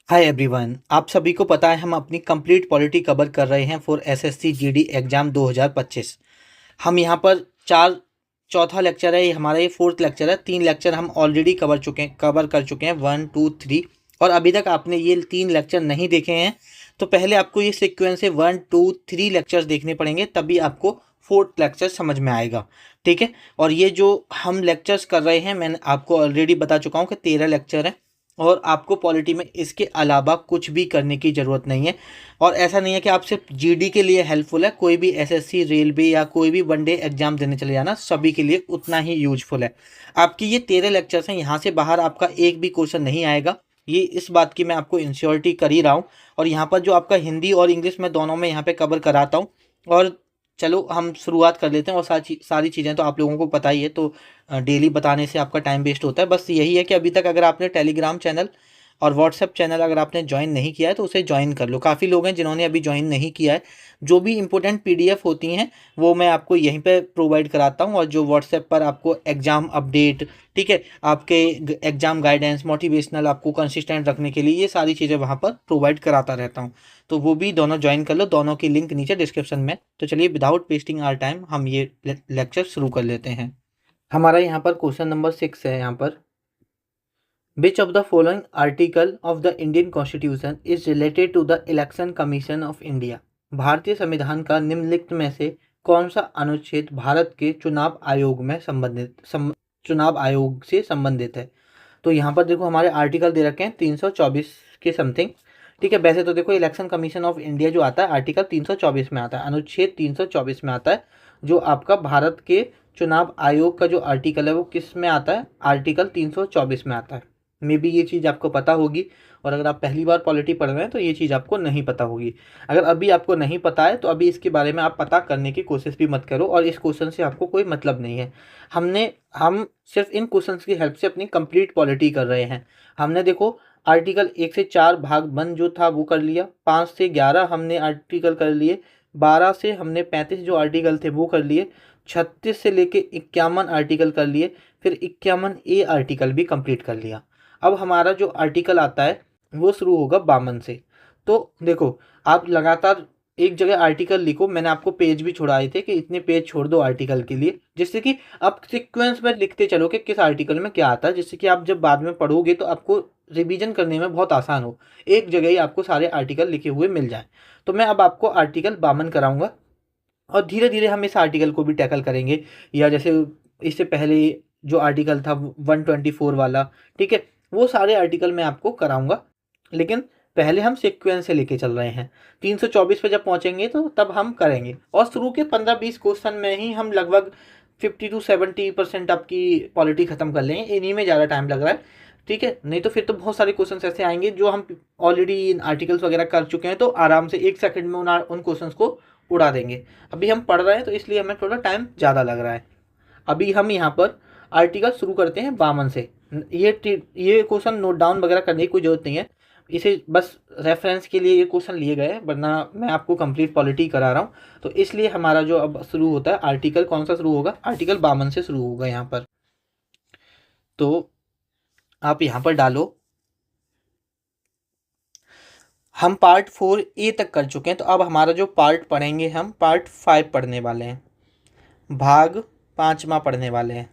Hi everyone, आप सभी को पता है हम अपनी कंप्लीट पॉलिटी कवर कर रहे हैं फॉर एसएससी जीडी एग्जाम 2025। हम यहाँ पर चौथा लेक्चर है, ये हमारा ये फोर्थ लेक्चर है। 3 लेक्चर हम ऑलरेडी कवर कर चुके हैं, 1 2 3। और अभी तक आपने ये 3 लेक्चर नहीं देखे हैं तो पहले आपको ये सीक्वेंस से 1 2 3 लेक्चर्स देखने पड़ेंगे, तभी आपको फोर्थ लेक्चर समझ में आएगा। ठीक है। और ये जो हम लेक्चर्स कर रहे हैं, मैंने आपको ऑलरेडी बता चुका हूँ कि 13 लेक्चर हैं और आपको पॉलिटी में इसके अलावा कुछ भी करने की ज़रूरत नहीं है। और ऐसा नहीं है कि आप सिर्फ जीडी के लिए हेल्पफुल है, कोई भी एसएससी रेलवे या कोई भी वनडे एग्जाम देने चले जाना, सभी के लिए उतना ही यूजफुल है। आपकी ये 13 लेक्चर्स हैं, यहाँ से बाहर आपका एक भी क्वेश्चन नहीं आएगा, ये इस बात की मैं आपको इंश्योरिटी कर ही रहा हूँ। और यहाँ पर जो आपका हिंदी और इंग्लिश में दोनों में यहाँ पे कवर कराता हूँ। और चलो हम शुरुआत कर लेते हैं। और सारी चीज़ें तो आप लोगों को पता ही है, तो डेली बताने से आपका टाइम वेस्ट होता है। बस यही है कि अभी तक अगर आपने टेलीग्राम चैनल और व्हाट्सएप चैनल अगर आपने ज्वाइन नहीं किया है तो उसे ज्वाइन कर लो। काफ़ी लोग हैं जिन्होंने अभी ज्वाइन नहीं किया है। जो भी इंपॉर्टेंट पीडीएफ होती हैं वो मैं आपको यहीं पे प्रोवाइड कराता हूँ, और जो व्हाट्सएप पर आपको एग्ज़ाम अपडेट, ठीक है, आपके एग्ज़ाम गाइडेंस, मोटिवेशनल, आपको कंसिस्टेंट रखने के लिए ये सारी चीज़ें वहाँ पर प्रोवाइड कराता रहता हूँ। तो वो भी दोनों ज्वाइन कर लो, दोनों की लिंक नीचे डिस्क्रिप्शन में। तो चलिए विदाउट वेस्टिंग आवर टाइम हम ये लेक्चर शुरू कर लेते हैं। हमारा यहाँ पर क्वेश्चन नंबर 6 है। यहाँ पर which of the following article of the Indian constitution is related to the election commission of India. भारतीय संविधान का निम्नलिखित में से कौन सा अनुच्छेद भारत के चुनाव आयोग में चुनाव आयोग से संबंधित है। तो यहाँ पर देखो हमारे आर्टिकल दे रखे हैं 324 के समथिंग। ठीक है। वैसे तो देखो इलेक्शन कमीशन ऑफ इंडिया जो आता है आर्टिकल 324 में आता है, अनुच्छेद 324 में आता है। जो आपका भारत के चुनाव आयोग का जो आर्टिकल है वो किस में आता है, आर्टिकल 324 में आता है। मे बी ये चीज़ आपको पता होगी, और अगर आप पहली बार पॉलिटी पढ़ रहे हैं तो ये चीज़ आपको नहीं पता होगी। अगर अभी आपको नहीं पता है तो अभी इसके बारे में आप पता करने की कोशिश भी मत करो, और इस क्वेश्चन से आपको कोई मतलब नहीं है। हम सिर्फ इन क्वेश्चंस की हेल्प से अपनी कंप्लीट पॉलिटी कर रहे हैं। हमने देखो आर्टिकल 1 से 4 भाग बंद जो था वो कर लिया, 5 से 11 हमने आर्टिकल कर लिए, 12 से हमने 35 जो आर्टिकल थे वो कर लिए, 36 से लेके 51 आर्टिकल कर लिए, फिर 51 ए आर्टिकल भी कंप्लीट कर लिया। अब हमारा जो आर्टिकल आता है वो शुरू होगा 52 से। तो देखो आप लगातार एक जगह आर्टिकल लिखो, मैंने आपको पेज भी छोड़ाए थे कि इतने पेज छोड़ दो आर्टिकल के लिए, जिससे कि आप सीक्वेंस में लिखते चलो कि किस आर्टिकल में क्या आता है, जिससे कि आप जब बाद में पढ़ोगे तो आपको रिवीजन करने में बहुत आसान हो, एक जगह ही आपको सारे आर्टिकल लिखे हुए मिल जाए। तो मैं अब आपको आर्टिकल 52 कराऊंगा, और धीरे धीरे हम इस आर्टिकल को भी टैकल करेंगे। या जैसे इससे पहले जो आर्टिकल था 124 वाला, ठीक है, वो सारे आर्टिकल मैं आपको कराऊंगा। लेकिन पहले हम सीक्वेंस से लेके चल रहे हैं। 324 पे जब पहुंचेंगे तो तब हम करेंगे, और शुरू के 15-20 क्वेश्चन में ही हम लगभग 50 to 70% आपकी पॉलिटी खत्म कर लेंगे, इन्हीं में ज़्यादा टाइम लग रहा है। ठीक है, नहीं तो फिर तो बहुत सारे क्वेश्चन ऐसे आएंगे जो हम ऑलरेडी इन आर्टिकल्स वगैरह कर चुके हैं, तो आराम से 1 सेकंड में उन क्वेश्चन को उड़ा देंगे। अभी हम पढ़ रहे हैं तो इसलिए हमें थोड़ा टाइम ज़्यादा लग रहा है। अभी हम यहाँ पर आर्टिकल शुरू करते हैं 52 से। ये क्वेश्चन नोट डाउन वगैरह करने की कोई ज़रूरत नहीं है, इसे बस रेफरेंस के लिए ये क्वेश्चन लिए गए हैं, वरना मैं आपको कंप्लीट पॉलिटी करा रहा हूँ। तो इसलिए हमारा जो अब शुरू होता है आर्टिकल कौन सा शुरू होगा, आर्टिकल 52 से शुरू होगा यहाँ पर। तो आप यहाँ पर डालो, हम पार्ट 4A तक कर चुके हैं, तो अब हमारा जो पार्ट पढ़ेंगे हम पार्ट 5 पढ़ने वाले हैं, भाग 5वां पढ़ने वाले हैं।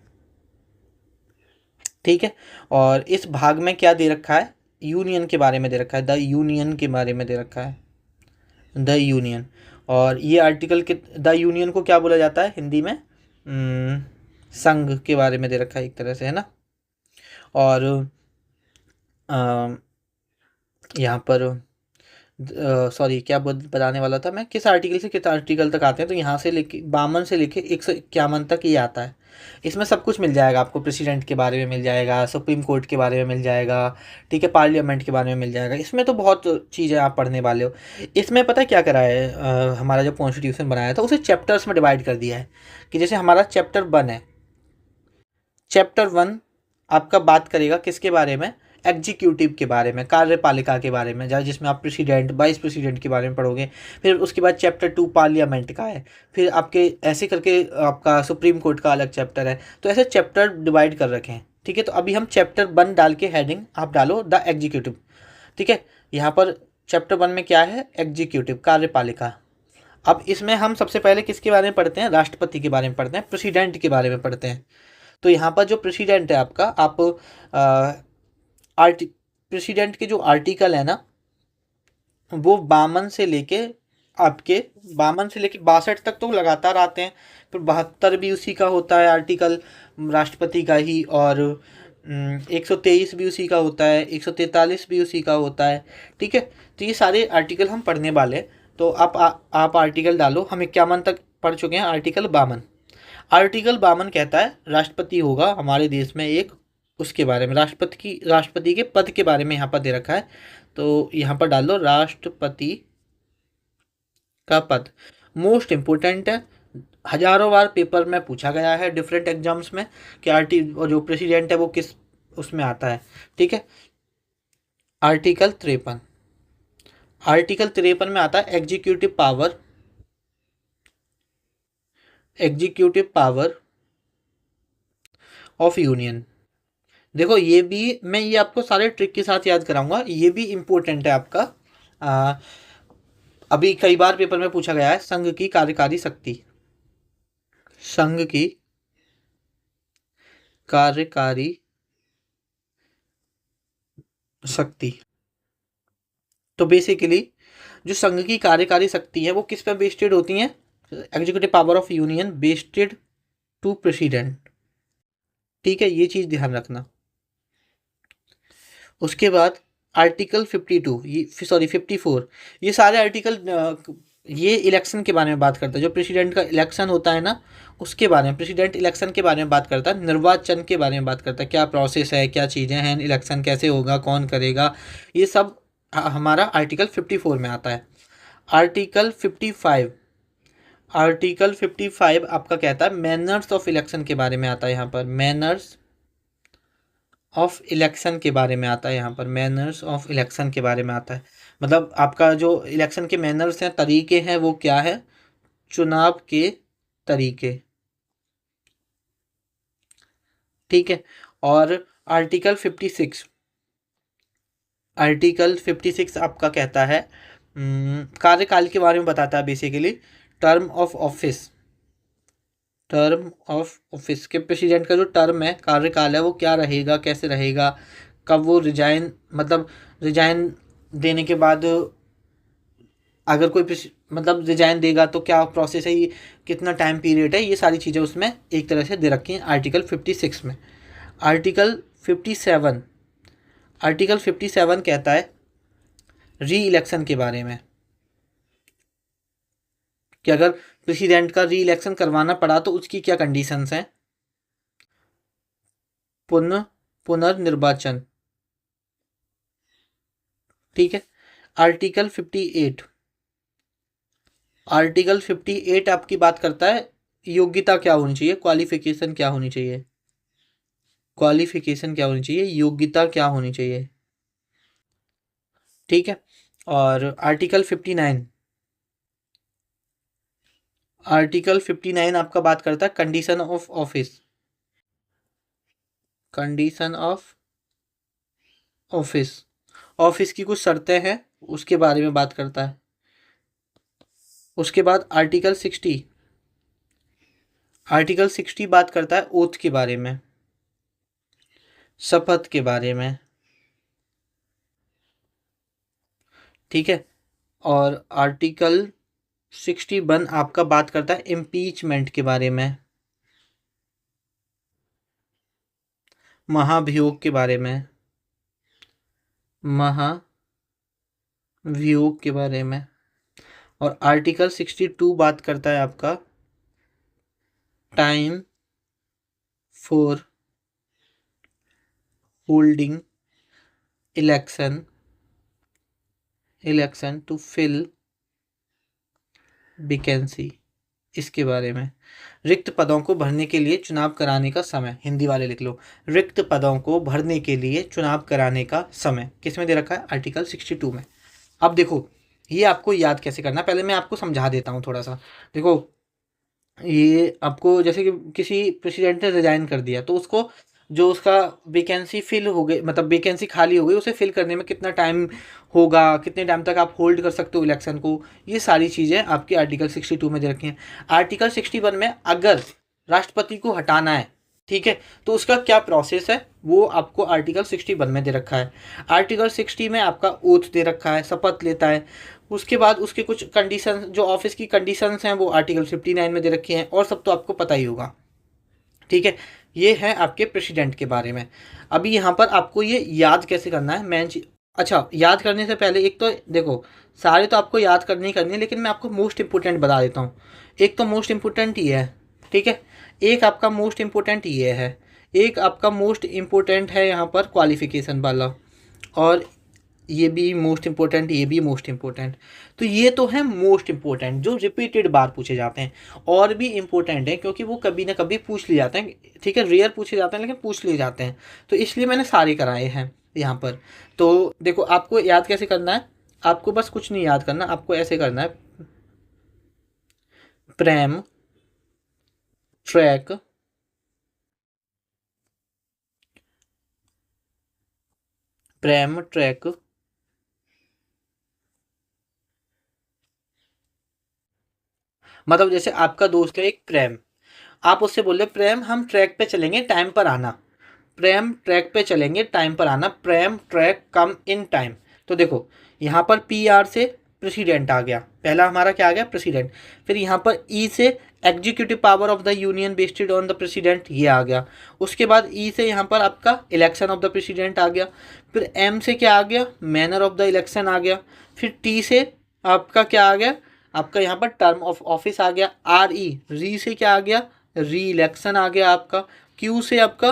ठीक है। और इस भाग में क्या दे रखा है, यूनियन के बारे में दे रखा है, द यूनियन के बारे में दे रखा है, द यूनियन। और ये आर्टिकल के द यूनियन को क्या बोला जाता है हिंदी में, संघ के बारे में दे रखा है एक तरह से, है ना। और यहाँ पर सॉरी क्या बताने वाला था मैं, किस आर्टिकल से किस आर्टिकल तक आते हैं, तो यहाँ से लेके 52 से लेके 151 तक ये आता है। इसमें सब कुछ मिल जाएगा आपको, प्रेसिडेंट के बारे में मिल जाएगा, सुप्रीम कोर्ट के बारे में मिल जाएगा, ठीक है, पार्लियामेंट के बारे में मिल जाएगा। इसमें तो बहुत चीज़ें आप पढ़ने वाले हो। इसमें पता है क्या करा है, हमारा जो कॉन्स्टिट्यूशन बनाया था उसे चैप्टर्स में डिवाइड कर दिया है। कि जैसे हमारा चैप्टर 1 है, चैप्टर 1 आपका बात करेगा किसके बारे में, एग्जीक्यूटिव के बारे में, कार्यपालिका के बारे में, जहाँ जिसमें आप प्रेसिडेंट वाइस प्रेसिडेंट के बारे में पढ़ोगे। फिर उसके बाद चैप्टर 2 पार्लियामेंट का है। फिर आपके ऐसे करके आपका सुप्रीम कोर्ट का अलग चैप्टर है। तो ऐसे चैप्टर डिवाइड कर रखे हैं। ठीक है। तो अभी हम चैप्टर 1 डाल के हेडिंग आप डालो द एग्जीक्यूटिव। ठीक है। यहाँ पर चैप्टर 1 में क्या है, एग्जीक्यूटिव, कार्यपालिका। अब इसमें हम सबसे पहले किसके बारे में पढ़ते हैं, राष्ट्रपति के बारे में पढ़ते हैं, प्रेसिडेंट के बारे में पढ़ते हैं। तो यहाँ पर जो प्रेसिडेंट है आपका, आप प्रेसिडेंट के जो आर्टिकल है ना, वो 62 तक तो लगातार आते हैं, फिर 72 भी उसी का होता है आर्टिकल, राष्ट्रपति का ही, और 123 भी उसी का होता है, 143 भी उसी का होता है। ठीक है, तो ये सारे आर्टिकल हम पढ़ने वाले हैं। तो आप आर्टिकल डालो। हम 51 तक पढ़ चुके हैं। आर्टिकल 52, आर्टिकल 52 कहता है राष्ट्रपति होगा हमारे देश में एक, उसके बारे में, राष्ट्रपति के पद के बारे में यहाँ पर दे रखा है। तो यहाँ पर डाल दो राष्ट्रपति का पद। मोस्ट इम्पोर्टेंट है, हजारों बार पेपर में पूछा गया है डिफरेंट एग्जाम्स में कि जो प्रेसिडेंट है वो किस उसमें आता है। ठीक है, आर्टिकल 53, आर्टिकल 53 में आता है executive power, executive power of union. देखो ये भी मैं ये आपको सारे ट्रिक के साथ याद कराऊंगा, ये भी इम्पोर्टेंट है आपका। अभी कई बार पेपर में पूछा गया है संघ की कार्यकारी शक्ति, संघ की कार्यकारी शक्ति। तो बेसिकली जो संघ की कार्यकारी शक्ति है वो किस पर बेस्टेड होती है, executive power of union vested to president. ठीक है, ये चीज ध्यान रखना। उसके बाद आर्टिकल 52, ये सॉरी 54, ये सारे आर्टिकल ये इलेक्शन के बारे में बात करता है। जो प्रेसिडेंट का इलेक्शन होता है ना, उसके बारे में, प्रेसिडेंट इलेक्शन के बारे में बात करता है, निर्वाचन के बारे में बात करता है, क्या प्रोसेस है, क्या चीज़ें हैं, इलेक्शन कैसे होगा, कौन करेगा, ये सब हमारा आर्टिकल 54 में आता है। आर्टिकल 55, आर्टिकल 55 आपका कहता है मैनर्स ऑफ इलेक्शन के बारे में आता है। यहाँ पर मैनर्स ऑफ इलेक्शन के बारे में आता है, यहाँ पर मैनर्स ऑफ इलेक्शन के बारे में आता है। मतलब आपका जो इलेक्शन के मैनर्स हैं, तरीके हैं, वो क्या है, चुनाव के तरीके। ठीक है, और आर्टिकल 56, आर्टिकल 56 आपका कहता है कार्यकाल के बारे में बताता है basically, term of office, term of office के प्रेसिडेंट का जो टर्म है, कार्यकाल है, वो क्या रहेगा, कैसे रहेगा, कब वो रिजाइन, मतलब रिजाइन देने के बाद अगर कोई मतलब रिजाइन देगा तो क्या प्रोसेस है, ये कितना टाइम पीरियड है, ये सारी चीज़ें उसमें एक तरह से दे रखी हैं आर्टिकल 56 में। आर्टिकल 57, आर्टिकल 57 कहता है री इलेक्शन के बारे में, कि अगर प्रेसिडेंट का री इलेक्शन करवाना पड़ा तो उसकी क्या कंडीशंस हैं, पुनर्निर्वाचन। ठीक है, आर्टिकल 58, आर्टिकल 58 आपकी बात करता है योग्यता क्या होनी चाहिए, क्वालिफिकेशन क्या होनी चाहिए, क्वालिफिकेशन क्या होनी चाहिए, योग्यता क्या होनी चाहिए। ठीक है, और आर्टिकल 59, आर्टिकल 59 आपका बात करता है condition of office, condition of office, office की कुछ शर्तें हैं उसके बारे में बात करता है। उसके बाद आर्टिकल 60, आर्टिकल 60 बात करता है ओथ के बारे में, शपथ के बारे में। ठीक है, और आर्टिकल 61 आपका बात करता है इम्पीचमेंट के बारे में, महाभियोग के बारे में, महाभियोग के बारे में। और आर्टिकल 62 बात करता है आपका time for holding election to fill vacancy, इसके बारे में। रिक्त पदों को भरने के लिए चुनाव कराने का समय, हिंदी वाले लिख लो, रिक्त पदों को भरने के लिए चुनाव कराने का समय किस में दे रखा है, आर्टिकल 62 में। अब देखो ये आपको याद कैसे करना, पहले मैं आपको समझा देता हूँ थोड़ा सा। देखो ये आपको, जैसे कि किसी प्रेसिडेंट ने रिजाइन कर दिया तो उसको जो उसका वैकेंसी फिल हो गई, मतलब वैकेंसी खाली हो गई, उसे फिल करने में कितना टाइम होगा, कितने टाइम तक आप होल्ड कर सकते हो इलेक्शन को, ये सारी चीज़ें आपके आर्टिकल 62 में दे रखी हैं। आर्टिकल 61 में अगर राष्ट्रपति को हटाना है, ठीक है, तो उसका क्या प्रोसेस है वो आपको आर्टिकल 61 में दे रखा है। आर्टिकल 60 में आपका ओथ दे रखा है, शपथ लेता है। उसके बाद उसके कुछ कंडीशन, जो ऑफिस की कंडीशंस हैं वो आर्टिकल 59 में दे रखी हैं, और सब तो आपको पता ही होगा, ठीक है। ये है आपके प्रेसिडेंट के बारे में। अभी यहाँ पर आपको ये याद कैसे करना है, मैं अच्छा, याद करने से पहले एक तो देखो, सारे तो आपको याद करनी ही करनी है, लेकिन मैं आपको मोस्ट इंपोर्टेंट बता देता हूँ। एक तो मोस्ट इंपोर्टेंट ये है, ठीक है, एक आपका मोस्ट इंपोर्टेंट ये है, एक आपका मोस्ट इंपोर्टेंट है यहाँ पर क्वालिफिकेशन वाला, और ये भी मोस्ट इंपॉर्टेंट, ये भी मोस्ट इंपॉर्टेंट। तो ये तो है मोस्ट इंपॉर्टेंट जो रिपीटेड बार पूछे जाते हैं। और भी इंपॉर्टेंट है क्योंकि वो कभी ना कभी पूछ लिए जाते हैं, ठीक है, रेयर पूछे जाते हैं लेकिन पूछ लिए जाते हैं, तो इसलिए मैंने सारे कराए हैं यहाँ पर। तो देखो, आपको याद कैसे करना है, आपको बस कुछ नहीं याद करना, आपको ऐसे करना है, प्रेम ट्रैक प्रेम ट्रैक मतलब जैसे आपका दोस्त है एक प्रेम, आप उससे बोले प्रेम हम ट्रैक पे चलेंगे, टाइम पर आना। प्रेम ट्रैक पे चलेंगे, टाइम पर आना, प्रेम ट्रैक कम इन टाइम। तो देखो, यहाँ पर पी आर से प्रेसिडेंट आ गया, पहला हमारा क्या आ गया, प्रेसिडेंट। फिर यहाँ पर ई से executive power of the union based on the president, ये आ गया। उसके बाद ई से यहाँ पर आपका इलेक्शन ऑफ द प्रेसिडेंट आ गया। फिर एम से क्या आ गया, मैनर ऑफ द इलेक्शन आ गया। फिर टी से आपका क्या आ गया, आपका यहाँ पर टर्म ऑफ ऑफिस आ गया। आर ई, री से क्या आ गया, री इलेक्शन आ गया आपका। क्यू से आपका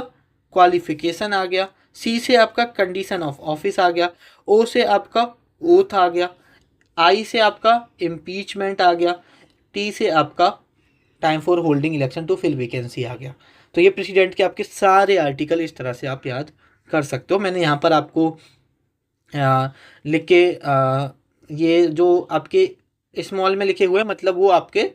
क्वालिफिकेशन आ गया। सी से आपका कंडीशन ऑफ ऑफिस आ गया। ओ से आपका ओथ आ गया। आई से आपका इम्पीचमेंट आ गया। टी से आपका time for holding election to fill vacancy आ गया। तो ये प्रेसिडेंट के आपके सारे आर्टिकल इस तरह से आप याद कर सकते हो। मैंने यहाँ पर आपको लिख के ये जो आपके स्मॉल में लिखे हुए हैं, मतलब वो आपके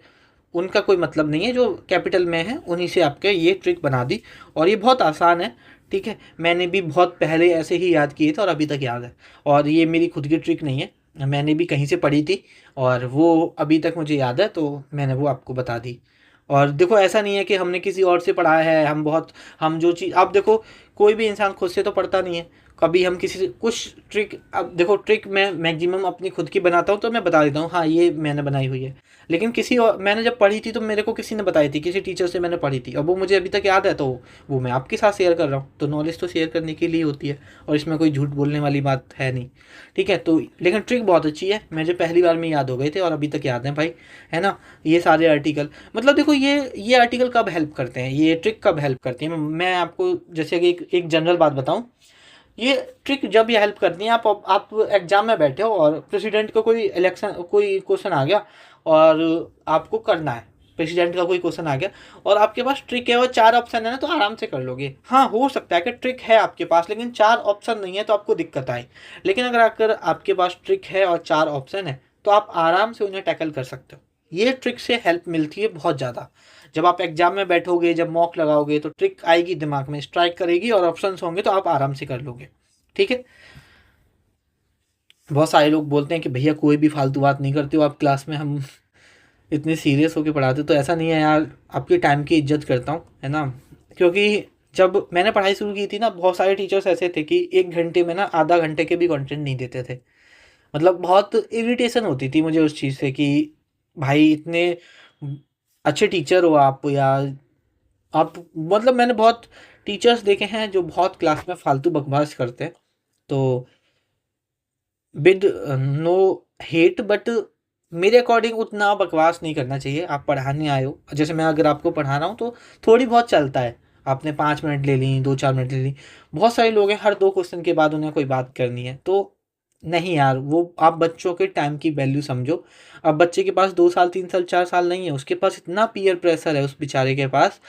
उनका कोई मतलब नहीं है, जो कैपिटल में है उन्हीं से आपके ये ट्रिक बना दी। और ये बहुत आसान है, ठीक है, मैंने भी बहुत पहले ऐसे ही याद किए थे और अभी तक याद है। और ये मेरी खुद की ट्रिक नहीं है, मैंने भी कहीं से पढ़ी थी और वो अभी तक मुझे याद है, तो मैंने वो आपको बता दी। और देखो, ऐसा नहीं है कि हमने किसी और से पढ़ा है, हम जो चीज़, आप देखो, कोई भी इंसान खुद से तो पढ़ता नहीं है। कभी हम किसी से कुछ ट्रिक, अब देखो, ट्रिक मैं मैक्सिमम अपनी खुद की बनाता हूँ, तो मैं बता देता हूँ हाँ ये मैंने बनाई हुई है। लेकिन किसी और, मैंने जब पढ़ी थी तो मेरे को किसी ने बताई थी, किसी टीचर से मैंने पढ़ी थी, और वो मुझे अभी तक याद है, तो वो मैं आपके साथ शेयर कर रहा हूँ। तो नॉलेज तो शेयर करने के लिए होती है, और इसमें कोई झूठ बोलने वाली बात है नहीं, ठीक है। तो लेकिन ट्रिक बहुत अच्छी है, मुझे पहली बार में याद हो गए थे और अभी तक याद है भाई, है ना। ये सारे आर्टिकल, मतलब देखो, ये आर्टिकल कब हेल्प करते हैं, ये ट्रिक कब हेल्प करती है, मैं आपको जैसे कि एक जनरल बात बताऊँ। ये ट्रिक जब ये हेल्प करती है, आप एग्जाम में बैठे हो और प्रेसिडेंट का कोई क्वेश्चन आ गया और आपको करना है, प्रेसिडेंट का कोई क्वेश्चन आ गया और आपके पास ट्रिक है और 4 ऑप्शन है ना, तो आराम से कर लोगे। हाँ, हो सकता है कि ट्रिक है आपके पास लेकिन 4 ऑप्शन नहीं है तो आपको दिक्कत आए। लेकिन अगर आपके पास ट्रिक है और 4 ऑप्शन है तो आप आराम से उन्हें टैकल कर सकते हो। ये ट्रिक से हेल्प मिलती है बहुत ज़्यादा। जब आप एग्जाम में बैठोगे, जब मॉक लगाओगे, तो ट्रिक आएगी दिमाग में, स्ट्राइक करेगी और ऑप्शंस होंगे तो आप आराम से कर लोगे, ठीक है। बहुत सारे लोग बोलते हैं कि भैया कोई भी फालतू बात नहीं करते हो आप क्लास में, हम इतने सीरियस होकर पढ़ाते हो। तो ऐसा नहीं है यार, आपके टाइम की इज्जत करता हूँ, है ना। क्योंकि जब मैंने पढ़ाई शुरू की थी ना, बहुत सारे टीचर्स ऐसे थे कि 1 घंटे में ना आधा घंटे के भी कंटेंट नहीं देते थे। मतलब बहुत इरिटेशन होती थी मुझे उस चीज़ से कि भाई इतने अच्छे टीचर हो आप, या आप, मतलब मैंने बहुत टीचर्स देखे हैं जो बहुत क्लास में फालतू बकवास करते हैं। तो विद नो हेट, बट मेरे अकॉर्डिंग उतना बकवास नहीं करना चाहिए। आप पढ़ाने आए हो, जैसे मैं अगर आपको पढ़ा रहा हूँ तो थोड़ी बहुत चलता है, आपने 5 मिनट ले ली, 2-4 मिनट ले ली। बहुत सारे लोग हैं हर 2 क्वेश्चन के बाद उन्हें कोई बात करनी है, तो नहीं यार, वो आप बच्चों के टाइम की वैल्यू समझो। अब बच्चे के पास 2 साल, 3 साल, 4 साल नहीं है, उसके पास इतना पीयर प्रेशर है उस बेचारे के पास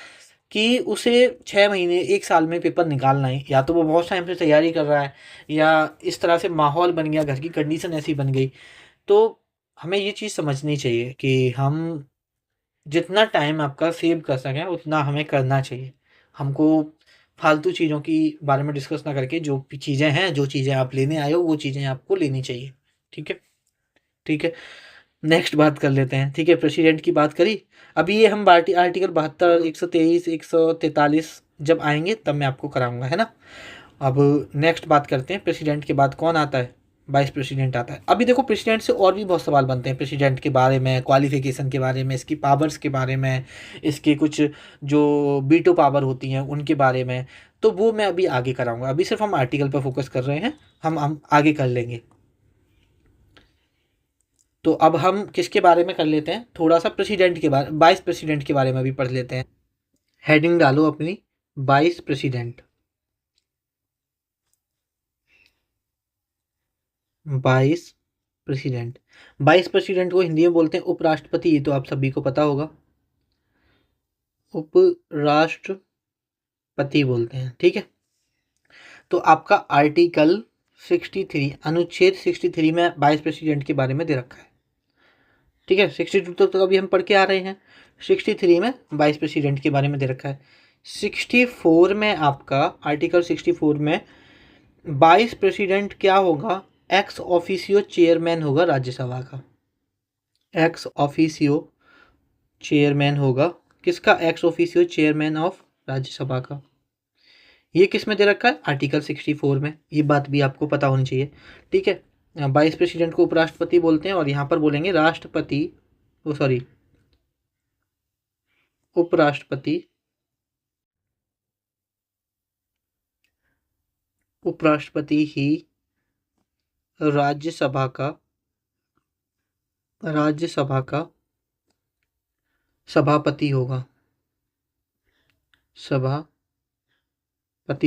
कि उसे 6 महीने, 1 साल में पेपर निकालना है। या तो वो बहुत टाइम से तैयारी कर रहा है, या इस तरह से माहौल बन गया, घर की कंडीशन ऐसी बन गई। तो हमें ये चीज़ समझनी चाहिए कि हम जितना टाइम आपका सेव कर सकें उतना हमें करना चाहिए। हमको फालतू चीज़ों की बारे में डिस्कस ना करके जो चीज़ें हैं, जो चीज़ें आप लेने आए हो वो चीज़ें आपको लेनी चाहिए। ठीक है, ठीक है। नेक्स्ट बात कर लेते हैं। ठीक है, प्रेसिडेंट की बात करी। अभी ये हम आर्टिकल 72, 123, 143 जब आएंगे तब मैं आपको कराऊंगा, है ना। अब नेक्स्ट बात करते हैं, प्रेसिडेंट के बाद कौन आता है, वाइस प्रेसिडेंट आता है। अभी देखो प्रेसिडेंट से और भी बहुत सवाल बनते हैं, प्रेसिडेंट के बारे में, क्वालिफिकेशन के बारे में, इसकी पावर्स के बारे में, इसके कुछ जो बीटो पावर होती हैं उनके बारे में। तो वो मैं अभी आगे कराऊंगा, अभी सिर्फ हम आर्टिकल पर फोकस कर रहे हैं, हम आगे कर लेंगे। तो अब हम किसके बारे में कर लेते हैं, थोड़ा सा प्रेसिडेंट के बारे, वाइस प्रेसिडेंट के बारे में भी पढ़ लेते हैं। हेडिंग डालो अपनी, vice president. Vice president, vice president को हिंदी में बोलते हैं उपराष्ट्रपति, ये तो आप सभी को पता होगा, उपराष्ट्रपति बोलते हैं। ठीक है, तो आपका आर्टिकल 63, अनुच्छेद 63 में वाइस प्रेसिडेंट के बारे में दे रखा है। ठीक है, 62 तो अभी हम पढ़ के आ रहे हैं, 63 में वाइस प्रेसिडेंट के बारे में दे रखा है। 64 में आपका, आर्टिकल 64 में वाइस प्रेसिडेंट क्या होगा, एक्स ऑफिसियो चेयरमैन होगा राज्यसभा का। एक्स ऑफिसियो चेयरमैन होगा, किसका, ex officio chairman of Rajya Sabha का। ये किस में दे रखा है, आर्टिकल 64 में, ये बात भी आपको पता होनी चाहिए। ठीक है, वाइस प्रेसिडेंट को उपराष्ट्रपति बोलते हैं और यहाँ पर बोलेंगे राष्ट्रपति, ओ सॉरी, उपराष्ट्रपति, उपराष्ट्रपति ही राज्यसभा का, राज्यसभा का सभापति होगा, सभापति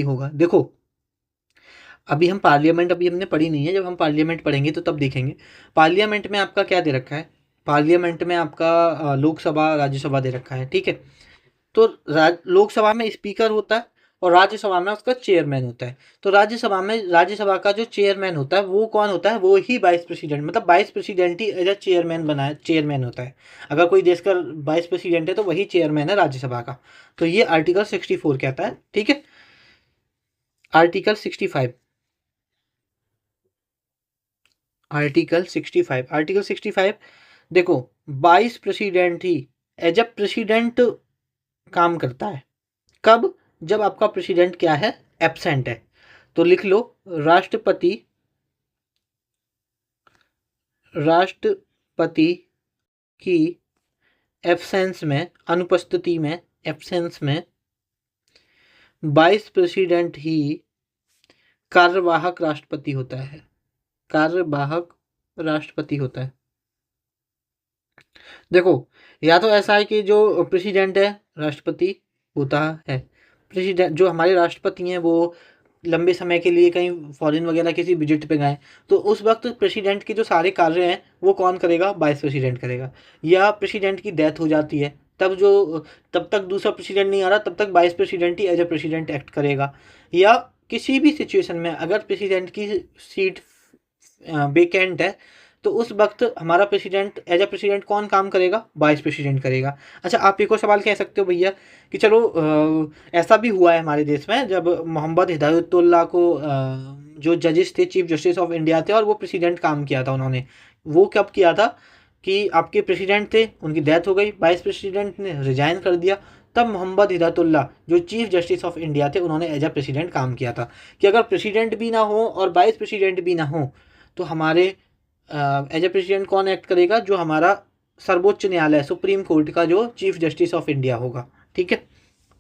होगा। देखो अभी हम पार्लियामेंट, अभी हमने पढ़ी नहीं है, जब हम पार्लियामेंट पढ़ेंगे तो तब देखेंगे। पार्लियामेंट में आपका क्या दे रखा है, पार्लियामेंट में आपका लोकसभा राज्यसभा दे रखा है। ठीक है, तो लोकसभा में स्पीकर होता है और राज्यसभा में उसका चेयरमैन होता है। तो राज्यसभा में, राज्यसभा का जो चेयरमैन होता है वो कौन होता है, वो ही वाइस प्रेसिडेंट, मतलब वाइस प्रेसिडेंट ही एज अ चेयरमैन बनाया, चेयरमैन होता है। अगर कोई देश का वाइस प्रेसिडेंट है तो वही चेयरमैन है राज्यसभा का। तो ये आर्टिकल 64 कहता है। ठीक है, आर्टिकल 65, आर्टिकल 65, आर्टिकल 65, देखो वाइस प्रेसिडेंट ही एज अ प्रेसिडेंट काम करता है। कब, जब आपका प्रेसिडेंट क्या है, एब्सेंट है। तो लिख लो, राष्ट्रपति, राष्ट्रपति की एब्सेंस में, अनुपस्थिति में, एब्सेंस में वाइस प्रेसिडेंट ही कार्यवाहक राष्ट्रपति होता है, कार्यवाहक राष्ट्रपति होता है। देखो या तो ऐसा है कि जो प्रेसिडेंट है राष्ट्रपति होता है, प्रेसिडेंट जो हमारे राष्ट्रपति हैं वो लंबे समय के लिए कहीं फॉरेन वगैरह किसी विजिट पे गए, तो उस वक्त प्रेसिडेंट के जो सारे कार्य हैं वो कौन करेगा, वाइस प्रेसिडेंट करेगा। या प्रेसिडेंट की डेथ हो जाती है, तब तक दूसरा प्रेसिडेंट नहीं आ रहा, तब तक वाइस प्रेसिडेंट ही एज अ प्रेसिडेंट एक्ट करेगा। या किसी भी सिचुएशन में अगर प्रेसिडेंट की सीट वेकेंट है तो उस वक्त हमारा प्रेसिडेंट, एज अ प्रेसिडेंट कौन काम करेगा, वाइस प्रेसिडेंट करेगा। अच्छा, आप एक और सवाल कह सकते हो भैया कि चलो ऐसा भी हुआ है हमारे देश में, जब मोहम्मद हिदायतुल्लाह को जो जजेस थे, चीफ जस्टिस ऑफ इंडिया थे, और वो प्रेसिडेंट काम किया था उन्होंने। वो कब किया था कि आपके प्रेसिडेंट थे, उनकी डेथ हो गई, वाइस प्रेसिडेंट ने रिजाइन कर दिया, तब मोहम्मद हिदायतुल्लाह जो चीफ जस्टिस ऑफ इंडिया थे उन्होंने एज अ प्रेसिडेंट काम किया था। कि अगर प्रेसिडेंट भी ना हो और वाइस प्रेसिडेंट भी ना हो तो हमारे एज ए प्रेसिडेंट कौन एक्ट करेगा, जो हमारा सर्वोच्च न्यायालय, सुप्रीम कोर्ट का जो चीफ जस्टिस ऑफ इंडिया होगा। ठीक है,